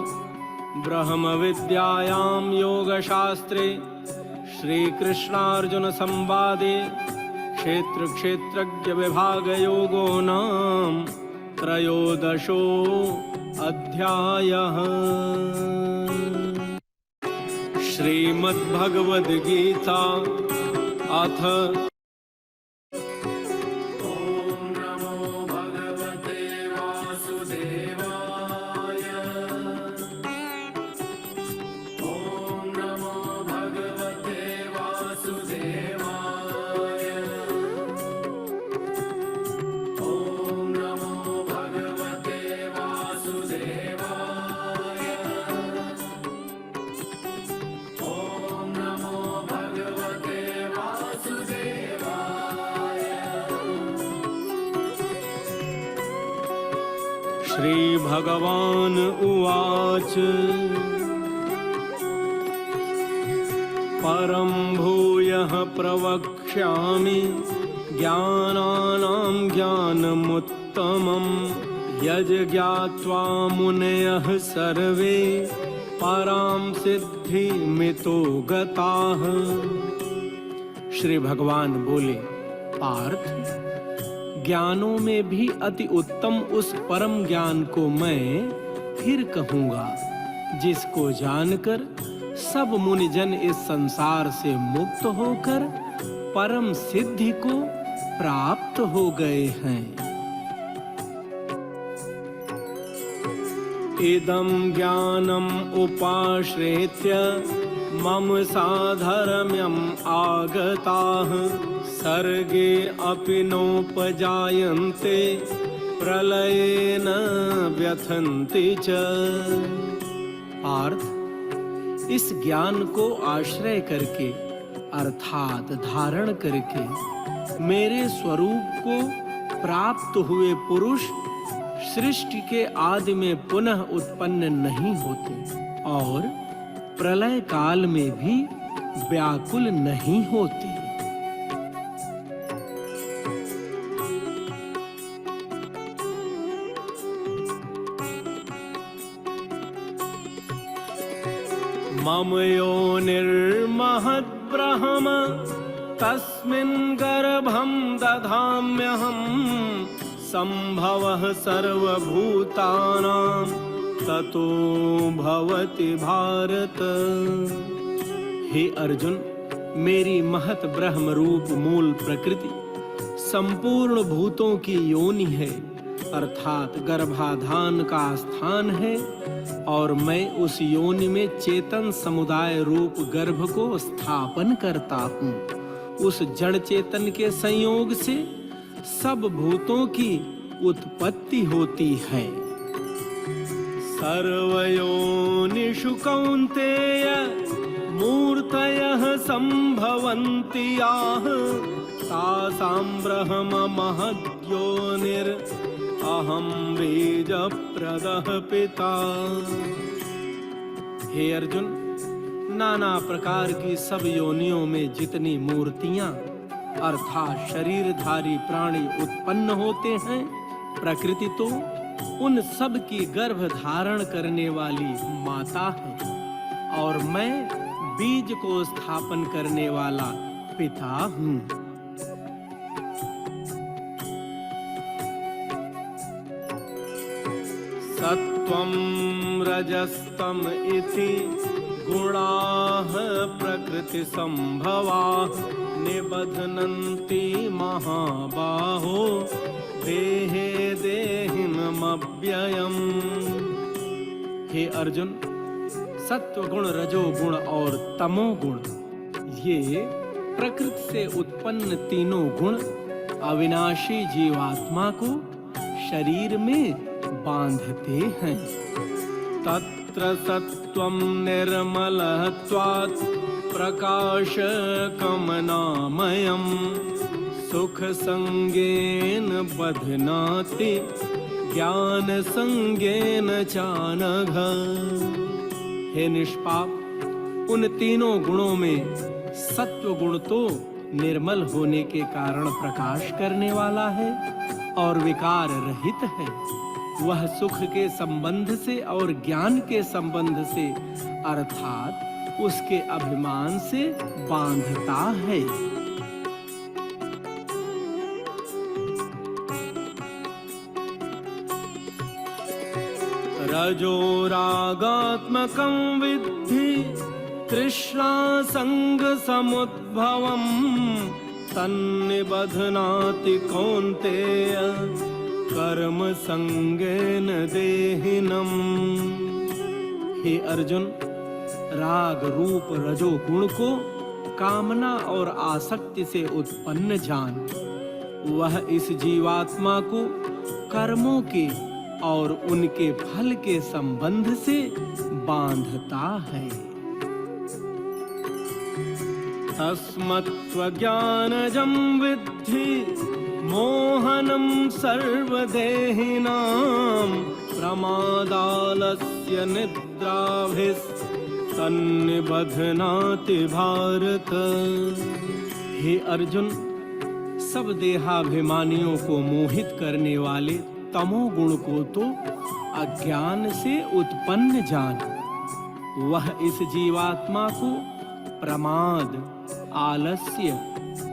ब्रह्म विद्यायां योगशास्त्रे श्रीकृष्णार्जुन संवादे क्षेत्र क्षेत्रज्ञ विभाग योगो नाम त्रयोदशो अध्यायः। श्रीमद्भगवद्गीता अथ श्री भगवान उवाच परं भूयः प्रवक्ष्यामि ज्ञानानां ज्ञानमुत्तमं यज्ञात्वा मुनयः सर्वे परां सिद्धिमितो गताः। श्री भगवान बोले, पार्थ, ज्ञानों में भी अति उत्तम उस परम ज्ञान को मैं फिर कहूंगा, जिसको जानकर सब मुनिजन इस संसार से मुक्त होकर परम सिद्धि को प्राप्त हो गए हैं। इदं ज्ञानम उपाश्रित्य मम साधर्म्यम आगताः सर्गे अपि नोपजायन्ते प्रलयेन व्यथन्ति च। पार्थ, इस ज्ञान को आश्रय करके अर्थात धारण करके मेरे स्वरूप को प्राप्त हुए पुरुष सृष्टि के आदि में पुनः उत्पन्न नहीं होते और प्रलय काल में भी व्याकुल नहीं होते। मम योनिर्महद् ब्रह्म तस्मिन् गर्भं दधाम्यहम् संभवः सर्वभूतानां ततो भवति भारत। हे अर्जुन, मेरी महत ब्रह्म रूप मूल प्रकृति संपूर्ण भूतों की योनि है, अर्थात गर्भाधान का स्थान है, और मैं उस योनि में चेतन समुदाय रूप गर्भ को स्थापन करता हूँ। उस जड़ चेतन के संयोग से सब भूतों की उत्पत्ति होती है। सर्वयोनिषु कौन्तेय मूर्तयः संभवन्ति याः तासां ब्रह्म महद्योनिर् अहं बीजप्रदः पिता। हे अर्जुन, नाना प्रकार की सब योनियों में जितनी मूर्तियां अर्थात शरीरधारी प्राणी उत्पन्न होते हैं, प्रकृति तो उन सब की गर्भ धारण करने वाली माता है और मैं बीज को स्थापन करने वाला पिता हूँ। सत्वं रजस्तम इति गुणाः प्रकृति संभवाः निबध्नन्ति महाबाहो देहे देहिनमव्ययम्। हे अर्जुन, सत्व गुण, रजो गुण और तमो गुण, ये प्रकृति से उत्पन्न तीनों गुण अविनाशी जीवात्मा को शरीर में बांधते हैं। तत्र सत्वं निर्मलत्वात् प्रकाश कमनामयम् सुख संगेन बध्नाति ज्ञान संगेन चानघ। हे निष्पाप, उन तीनों गुणों में सत्व गुण तो निर्मल होने के कारण प्रकाश करने वाला है और विकार रहित है। वह सुख के संबंध से और ज्ञान के संबंध से अर्थात उसके अभिमान से बांधता है। रजो रागात्मकं विद्धि तृष्णा संग समुद्भवम् तन्निबध्नाति कौन्तेय कर्म संगेन देहिनम्। हे अर्जुन, राग रूप रजो गुण को कामना और आसक्ति से उत्पन्न जान। वह इस जीवात्मा को कर्मों के और उनके फल के संबंध से बांधता है। तस्मत्त्वज्ञानजं विद्धि मोहनं सर्वदेहिनां प्रमादालस्य निद्राभिस्तन्निबध्नाति भारत। हे अर्जुन, सब देहाभिमानियों को मोहित करने वाले तमोगुण को तो अज्ञान से उत्पन्न जान। वह इस जीवात्मा को प्रमाद, आलस्य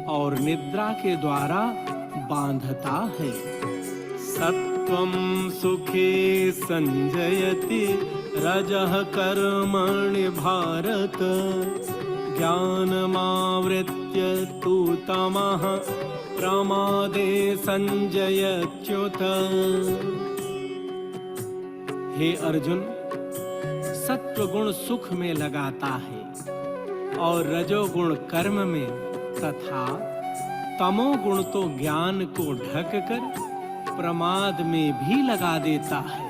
और निद्रा के द्वारा बांधता है। सत्वं सुखे संजयति रजः कर्मणि भारत ज्ञानमावृत्य तु तमः प्रमादे संजयत्युत। हे अर्जुन, सत्वगुण सुख में लगाता है और रजोगुण कर्म में तथा तमोगुण तो ज्ञान को ढककर प्रमाद में भी लगा देता है।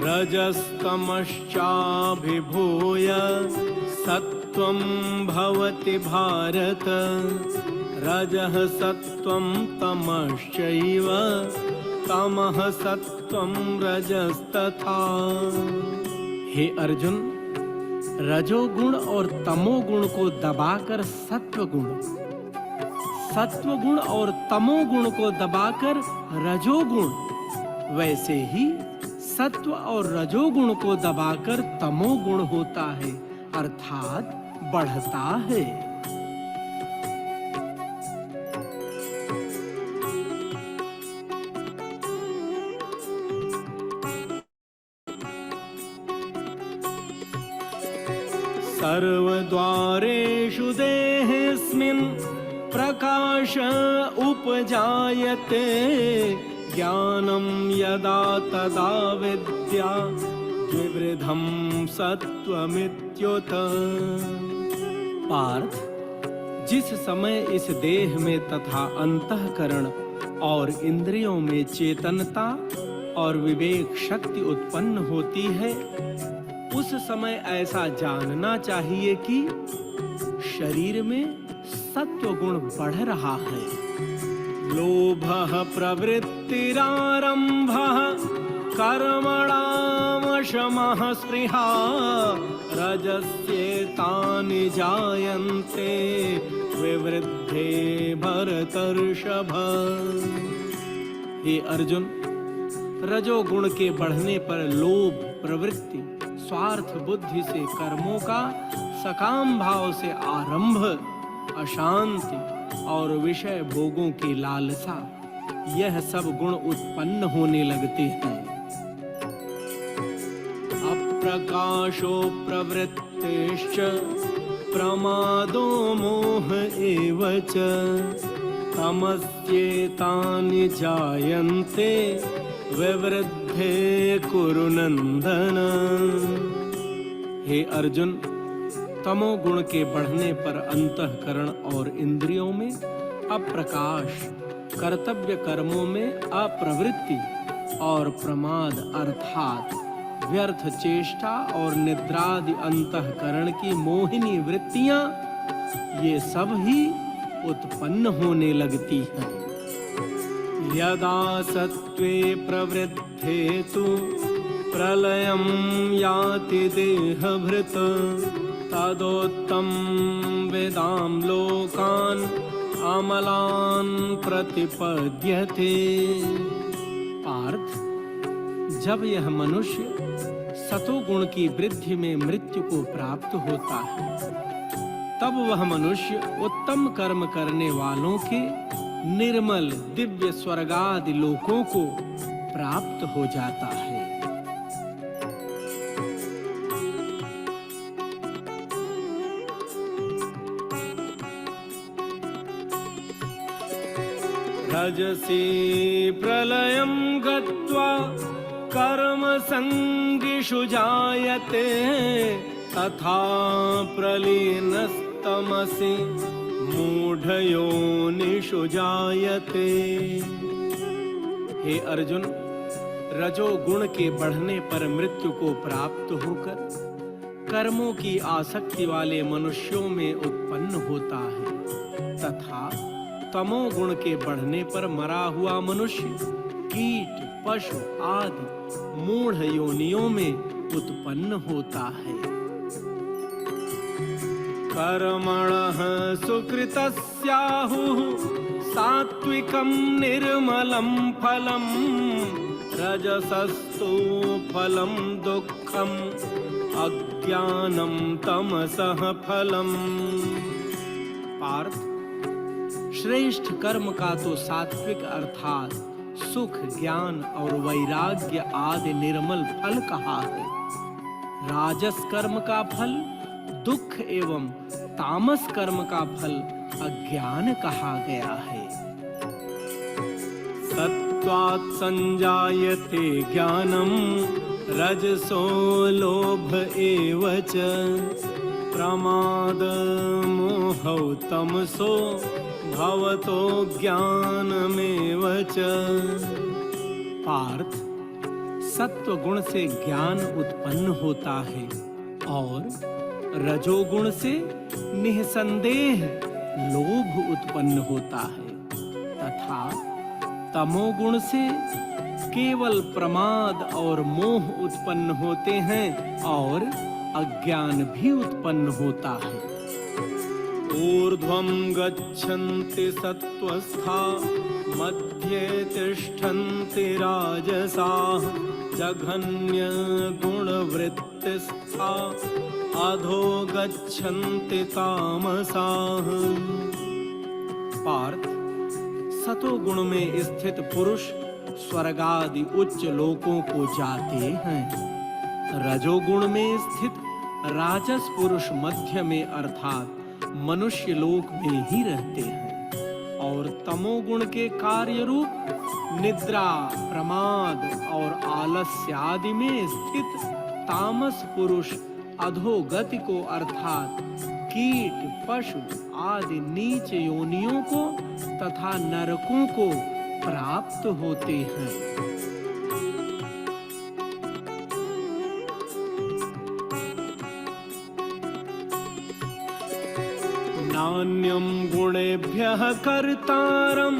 रजस्तमश्चाभिभूय सत्वं भवति भारत रजः सत्वं तमश्चैव तमः सत्वं रजस्तथा। हे अर्जुन, रजोगुण और तमोगुण को दबाकर सत्वगुण और तमोगुण को दबाकर रजोगुण, वैसे ही सत्व और रजोगुण को दबाकर तमोगुण होता है, अर्थात बढ़ता है। सर्वद्वारेषु देहेऽस्मिन् प्रकाश उपजायते ज्ञानं यदा तदा विद्या द्विविधं सत्त्वमित्युत। पार्थ, जिस समय इस देह में तथा अंतःकरण और इंद्रियों में चेतनता और विवेक शक्ति उत्पन्न होती है, उस समय ऐसा जानना चाहिए कि शरीर में सत्वगुण बढ़ रहा है। लोभः प्रवृत्तिरारम्भः कर्मणामशमः स्पृहा रजस्येतानि जायन्ते विवृद्धे भरतर्षभ। हे अर्जुन, रजोगुण के बढ़ने पर लोभ प्रवृत्ति स्वार्थ बुद्धि से कर्मों का सकाम भाव से आरंभ, अशांति और विषय भोगों की लालसा, यह सब गुण उत्पन्न होने लगते हैं। अप्रकाशो प्रवृत्तिश्च प्रमादो मोह एव च तमस्येतानि जायन्ते विवृद्धे कुरु नंदन। हे अर्जुन, तमोगुण के बढ़ने पर अंतःकरण और इंद्रियों में अप्रकाश, कर्तव्य कर्मों में अप्रवृत्ति और प्रमाद अर्थात व्यर्थ चेष्टा और निद्रादि अंतःकरण की मोहिनी वृत्तियां, ये सब ही उत्पन्न होने लगती हैं। यदा सत्त्वे प्रवृद्धे तु प्रलयं याति देहभृत् तदोत्तम वेदां लोकान् अमलान् प्रतिपद्यते। पार्थ, जब यह मनुष्य सतोगुण की वृद्धि में मृत्यु को प्राप्त होता है, तब वह मनुष्य उत्तम कर्म करने वालों के निर्मल दिव्य स्वर्गादि लोकों को प्राप्त हो जाता है। रजसी प्रलयं गत्वा कर्म संगिषु जायते तथा प्रलीनस्तमसि मूढ़योनिषु जायते। हे अर्जुन, रजोगुण के बढ़ने पर मृत्यु को प्राप्त होकर कर्मों की आसक्ति वाले मनुष्यों में उत्पन्न होता है तथा तमोगुण के बढ़ने पर मरा हुआ मनुष्य कीट, पशु आदि मूढ़ योनियों में उत्पन्न होता है। कर्मणः सुकृतस्याहुः सात्विकं निर्मलं फलं रजसस्तु फलं दुःखम् अज्ञानं तमसः फलम्। पार्थ, श्रेष्ठ कर्म का तो सात्विक अर्थात सुख, ज्ञान और वैराग्य आदि निर्मल फल कहा है। राजस कर्म का फल दुख एवं तामस कर्म का फल अज्ञान कहा गया है। सत्वात् संजायते ज्ञानम रजसो लोभ एव च प्रमाद मोहौ तमसो भवतो ज्ञानमेव च। पार्थ, सत्व गुण से ज्ञान उत्पन्न होता है और रजोगुण से निःसंदेह लोभ उत्पन्न होता है तथा तमोगुण से केवल प्रमाद और मोह उत्पन्न होते हैं और अज्ञान भी उत्पन्न होता है। ऊर्ध्वं गच्छन्ति सत्त्वस्था मध्ये तिष्ठन्ति राजसाः जघन्य गुणवृत्तिस्था अधो गच्छन्ति तामसाः। पार्थ, सतोगुण में स्थित पुरुष स्वर्ग आदि उच्च लोकों को जाते हैं। रजोगुण में स्थित राजस पुरुष मध्य में अर्थात मनुष्य लोक में ही रहते हैं और तमोगुण के कार्य रूप निद्रा, प्रमाद और आलस्य आदि में स्थित तामस पुरुष अधोगति को अर्थात कीट, पशु आदि नीच योनियों को तथा नरकों को प्राप्त होते हैं। नान्यं गुणेभ्यः कर्तारं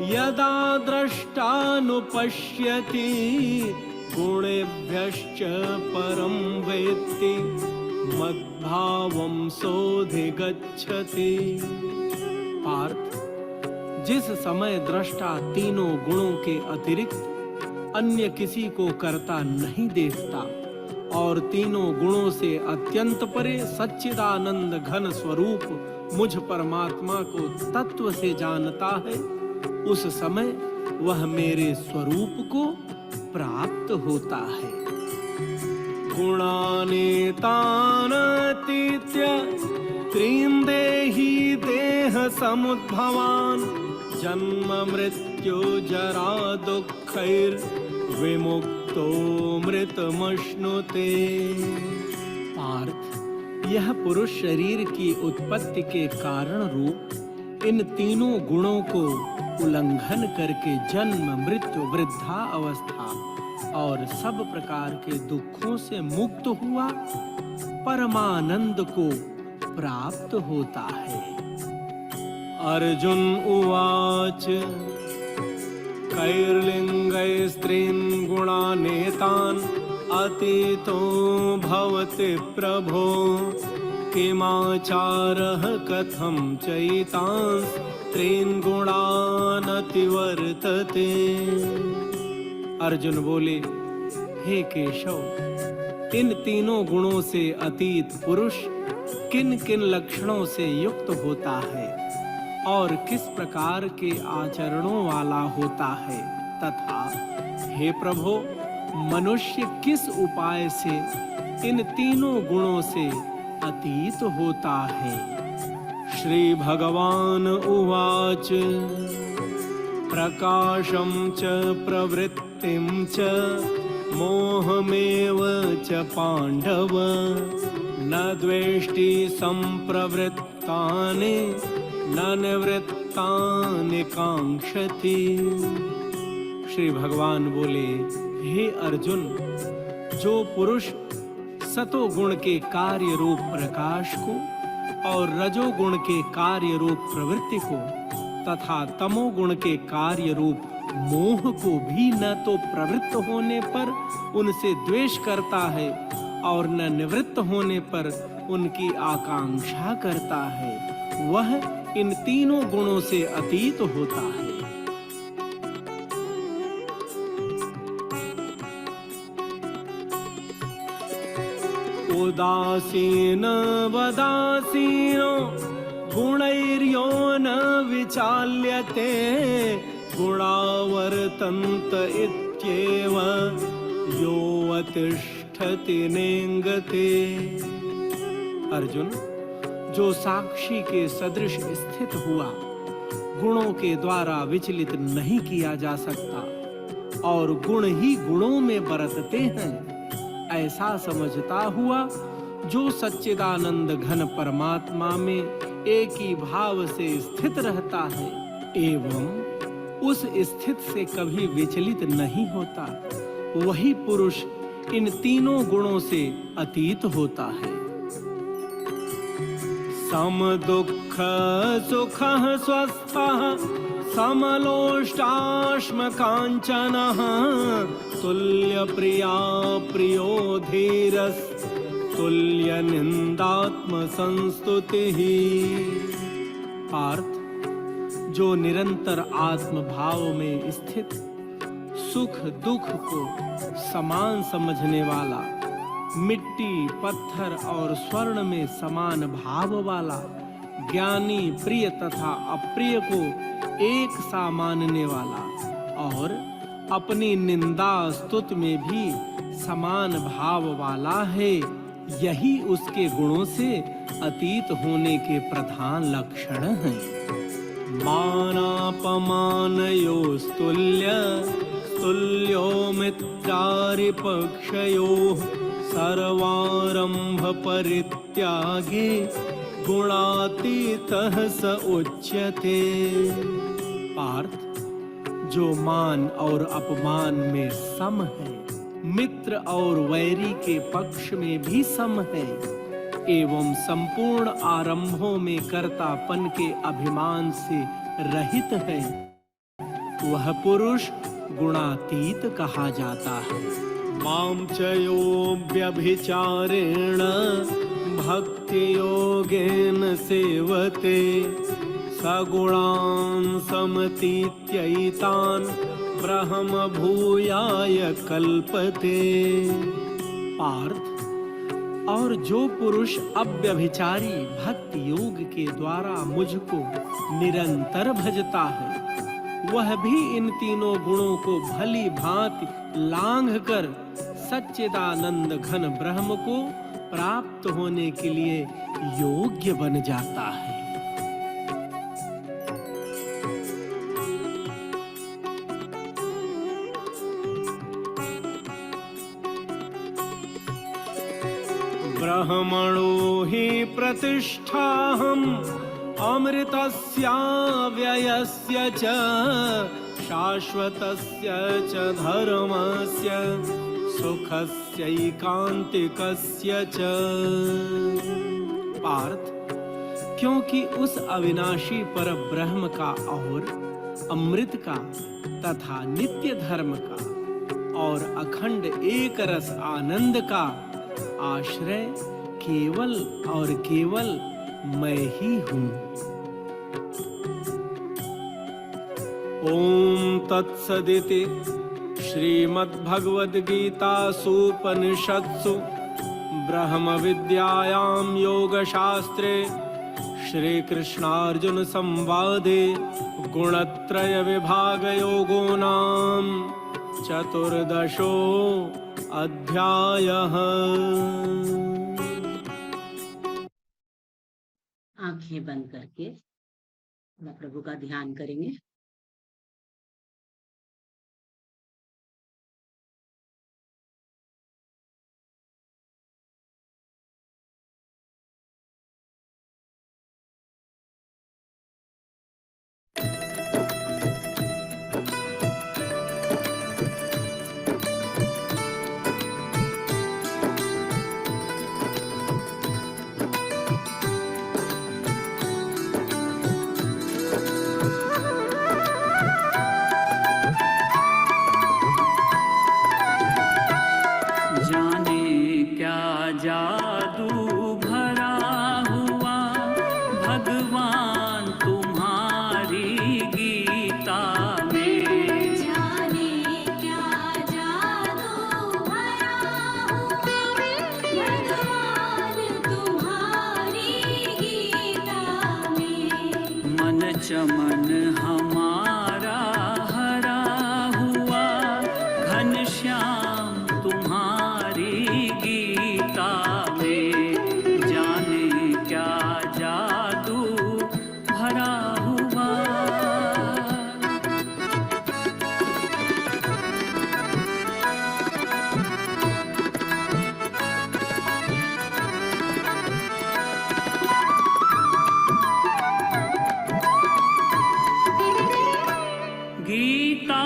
यदा द्रष्टानुपश्यति गुणेभ्यश्च परं वेत्ति मद्भावं सोऽधिगच्छति। पार्थ, जिस समय दृष्टा तीनों गुणों के अतिरिक्त अन्य किसी को करता नहीं देखता और तीनों गुणों से अत्यंत परे सच्चिदानंद घन स्वरूप मुझ परमात्मा को तत्व से जानता है, उस समय वह मेरे स्वरूप को प्राप्त होता है। गुणानेतानतीत्य त्रीन् देहि देह समुद्भवान् जन्म मृत्यु जरा दुःखैर् विमुक्तो मृतमश्नुते। पार्थ, यह पुरुष शरीर की उत्पत्ति के कारण रूप इन तीनों गुणों को उल्लंघन करके जन्म, मृत्यु, वृद्धा अवस्था और सब प्रकार के दुखों से मुक्त हुआ परमानंद को प्राप्त होता है। अर्जुन उवाच कैर्लिङ्गैस्त्रीन् गुणानेतान् अतीतो भवति प्रभो किमाचारः कथं चैतांस्त्रीन् गुणान् अतिवर्तते। अर्जुन बोले, हे केशव, इन तीनों गुणों से अतीत पुरुष किन किन लक्षणों से युक्त होता है और किस प्रकार के आचरणों वाला होता है तथा हे प्रभो, मनुष्य किस उपाय से इन तीनों गुणों से अतीत होता है। श्री भगवान उवाच प्रकाशं च प्रवृत्तिं च मोहमेव च पांडव न द्वेष्टि संप्रवृत्तानि न निवृत्तानि कांक्षति। श्री भगवान बोले, हे अर्जुन, जो पुरुष सतोगुण के कार्य रूप प्रकाश को और रजोगुण के कार्य रूप प्रवृत्ति को तथा तमोगुण के कार्य रूप मोह को भी न तो प्रवृत्त होने पर उनसे द्वेष करता है और न निवृत्त होने पर उनकी आकांक्षा करता है, वह इन तीनों गुणों से अतीत होता है। उदासीन वदासीनो गुणैर्यो न विचाल्यते गुणावर्तन्त इत्येव यो अतिष्ठति नेङ्गते। अर्जुन, जो साक्षी के सदृश स्थित हुआ, गुणों के द्वारा विचलित नहीं किया जा सकता और गुण ही गुणों में बरतते हैं, ऐसा समझता हुआ जो सच्चिदानंद घन परमात्मा में एक ही भाव से स्थित रहता है एवं उस स्थित से कभी विचलित नहीं होता, वही पुरुष इन तीनों गुणों से अतीत होता है। सम दुःख सुखः स्वस्थः समलोष्टाश्म काञ्चनः तुल्य प्रिया प्रियो धीरस् तुल्य निंदात्म संस्तुतिः। पार्थ, जो निरंतर आत्म भाव में स्थित, सुख दुख को समान समझने वाला, मिट्टी पत्थर और स्वर्ण में समान भाव वाला, ज्ञानी प्रिय तथा अप्रिय को एक सा मानने वाला और अपनी निंदा स्तुति में भी समान भाव वाला है, यही उसके गुणों से अतीत होने के प्रधान लक्षण हैं। मानापमानयोस्तुल्य स्तुल्यो मित्रारिपक्षयोः सर्वारंभ परित्यागी गुणातीतः स उच्यते। पार्थ, जो मान और अपमान में सम है, मित्र और वैरी के पक्ष में भी सम है एवं संपूर्ण आरंभों में कर्तापन के अभिमान से रहित है, वह पुरुष गुणातीत कहा जाता है। मां च यो व्यभिचारेण भक्ति योगेन सेवते सगुणान् समतीत्यैतान् ब्रह्म भूयाय कल्पते। पार्थ, और जो पुरुष अव्यभिचारी भक्ति योग के द्वारा मुझको निरंतर भजता है, वह भी इन तीनों गुणों को भली भांति लांघकर सच्चिदानंद घन ब्रह्म को प्राप्त होने के लिए योग्य बन जाता है। ब्रह्मणो हि प्रतिष्ठाहम् अमृतस्य व्ययस्य च शाश्वतस्य च धर्मस्य सुखस्यैकान्तिकस्य च। पार्थ, क्योंकि उस अविनाशी पर ब्रह्म का और अमृत का तथा नित्य धर्म का और अखंड एक रस आनंद का आश्रय केवल और केवल मैं ही हूँ। ओम तत्सदिति श्रीमद्भगवद्गीतासूपनिषत्सु ब्रह्म विद्यायां योगशास्त्रे श्रीकृष्णार्जुन संवादे गुणत्रय विभाग योगो नाम चतुर्दशो अध्यायः। आंखें बंद करके प्रभु का ध्यान करेंगे। चमन हमारा हरा हुआ, घनश्याम तुम्हारी गीता में जाने क्या जादू भरा हुआ। गीता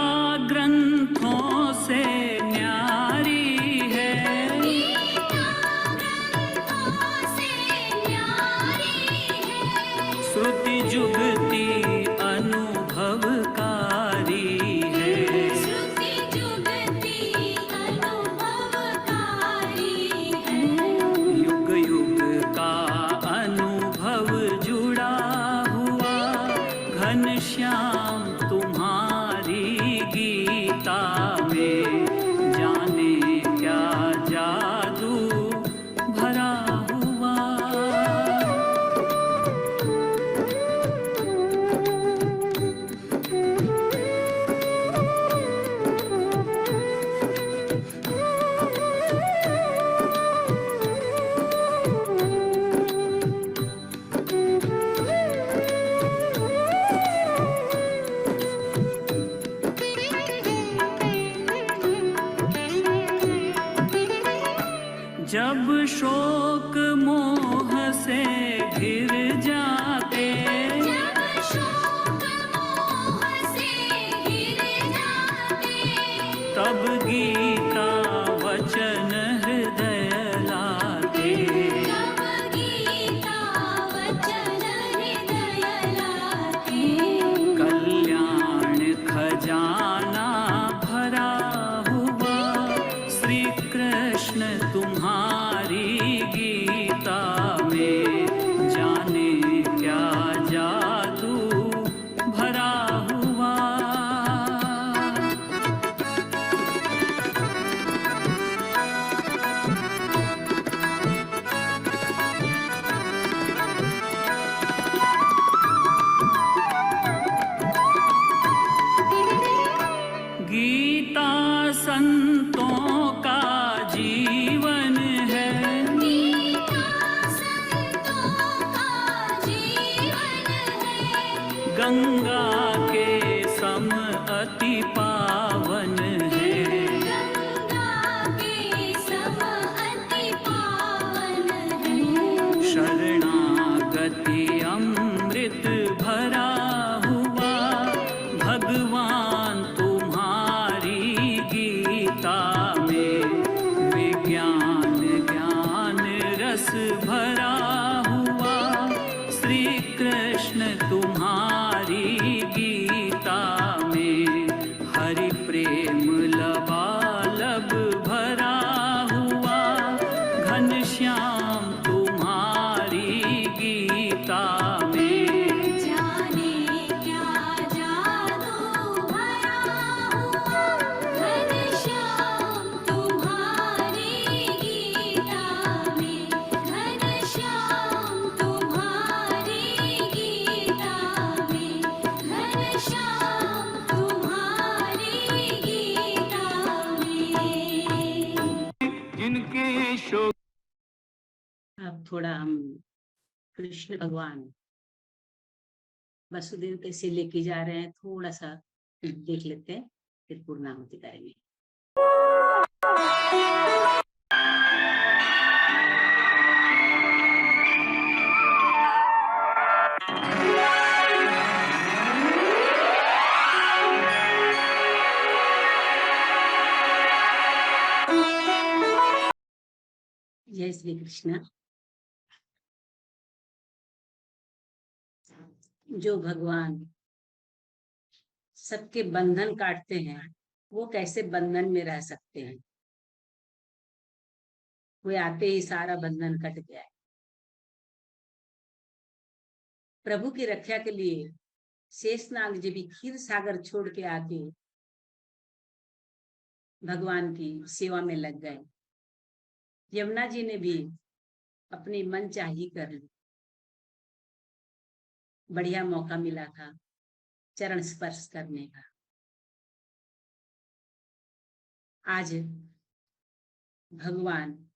ग्रंथों से न्यारी है, श्रुति जुगती अनुभवकारी है, युग युग का अनुभव जुड़ा हुआ, घनश्याम तुम्हारी गीता में जाने क्या जादू भरा हुआ। जब शोक मोह से घिर जाते, तब गीता वचन हृदय लाते, कल्याण खजाना भरा हुआ, श्री कृष्ण तुम्हारी गीता में जाने क्या जादू भरा हुआ। गीता संतों का जीवन है, गंगा के सम अति पावन है, शरणागति अमृत भरा हुआ, भगवान तुम्हारी गीता में विज्ञान ज्ञान रस भरा हुआ, श्री कृष्ण तुम्हारी गीता में हरि प्रेम लबालब भरा हुआ, घनश्याम तुम्हारी गीता में जाने क्या जादू भरा हुआ, घनश्याम तुम्हारी गीता में, घनश्याम तुम्हारी गीता में, घनश्याम तुम्हारी गीता में। जिनके शोक। अब थोड़ा हम कृष्ण भगवान वसुदेव कैसे लेके जा रहे हैं थोड़ा सा देख लेते हैं, फिर पूर्णाहुति करेंगे। जय श्री कृष्ण। जो भगवान सबके बंधन काटते हैं वो कैसे बंधन में रह सकते हैं? वो आते ही सारा बंधन कट गया है। प्रभु की रक्षा के लिए शेषनाग जी भी क्षीर सागर छोड़ के आके भगवान की सेवा में लग गए। यमुना जी ने भी अपनी मनचाही कर ली। बढ़िया मौका मिला था चरण स्पर्श करने का। आज भगवान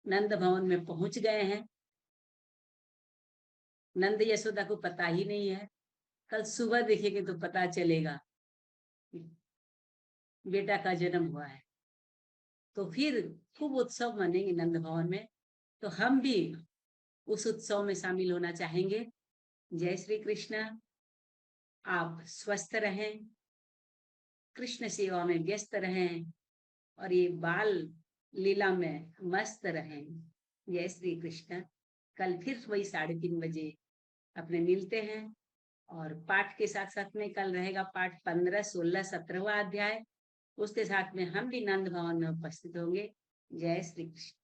नंद भवन में पहुंच गए हैं। नंद यशोदा को पता ही नहीं है, कल सुबह देखेंगे तो पता चलेगा बेटा का जन्म हुआ है। तो फिर खूब उत्सव मनेंगे नंद भवन में। तो हम भी उस उत्सव में शामिल होना चाहेंगे। जय श्री कृष्ण। आप स्वस्थ रहें, कृष्ण सेवा में व्यस्त रहें और ये बाल लीला में मस्त रहें। जय श्री कृष्ण। कल फिर वही 3:30 बजे अपने मिलते हैं। और पाठ के साथ साथ में कल रहेगा पाठ 15, 16, 17वां अध्याय। उसके साथ में हम भी नंद भवन में उपस्थित होंगे। जय श्री कृष्ण।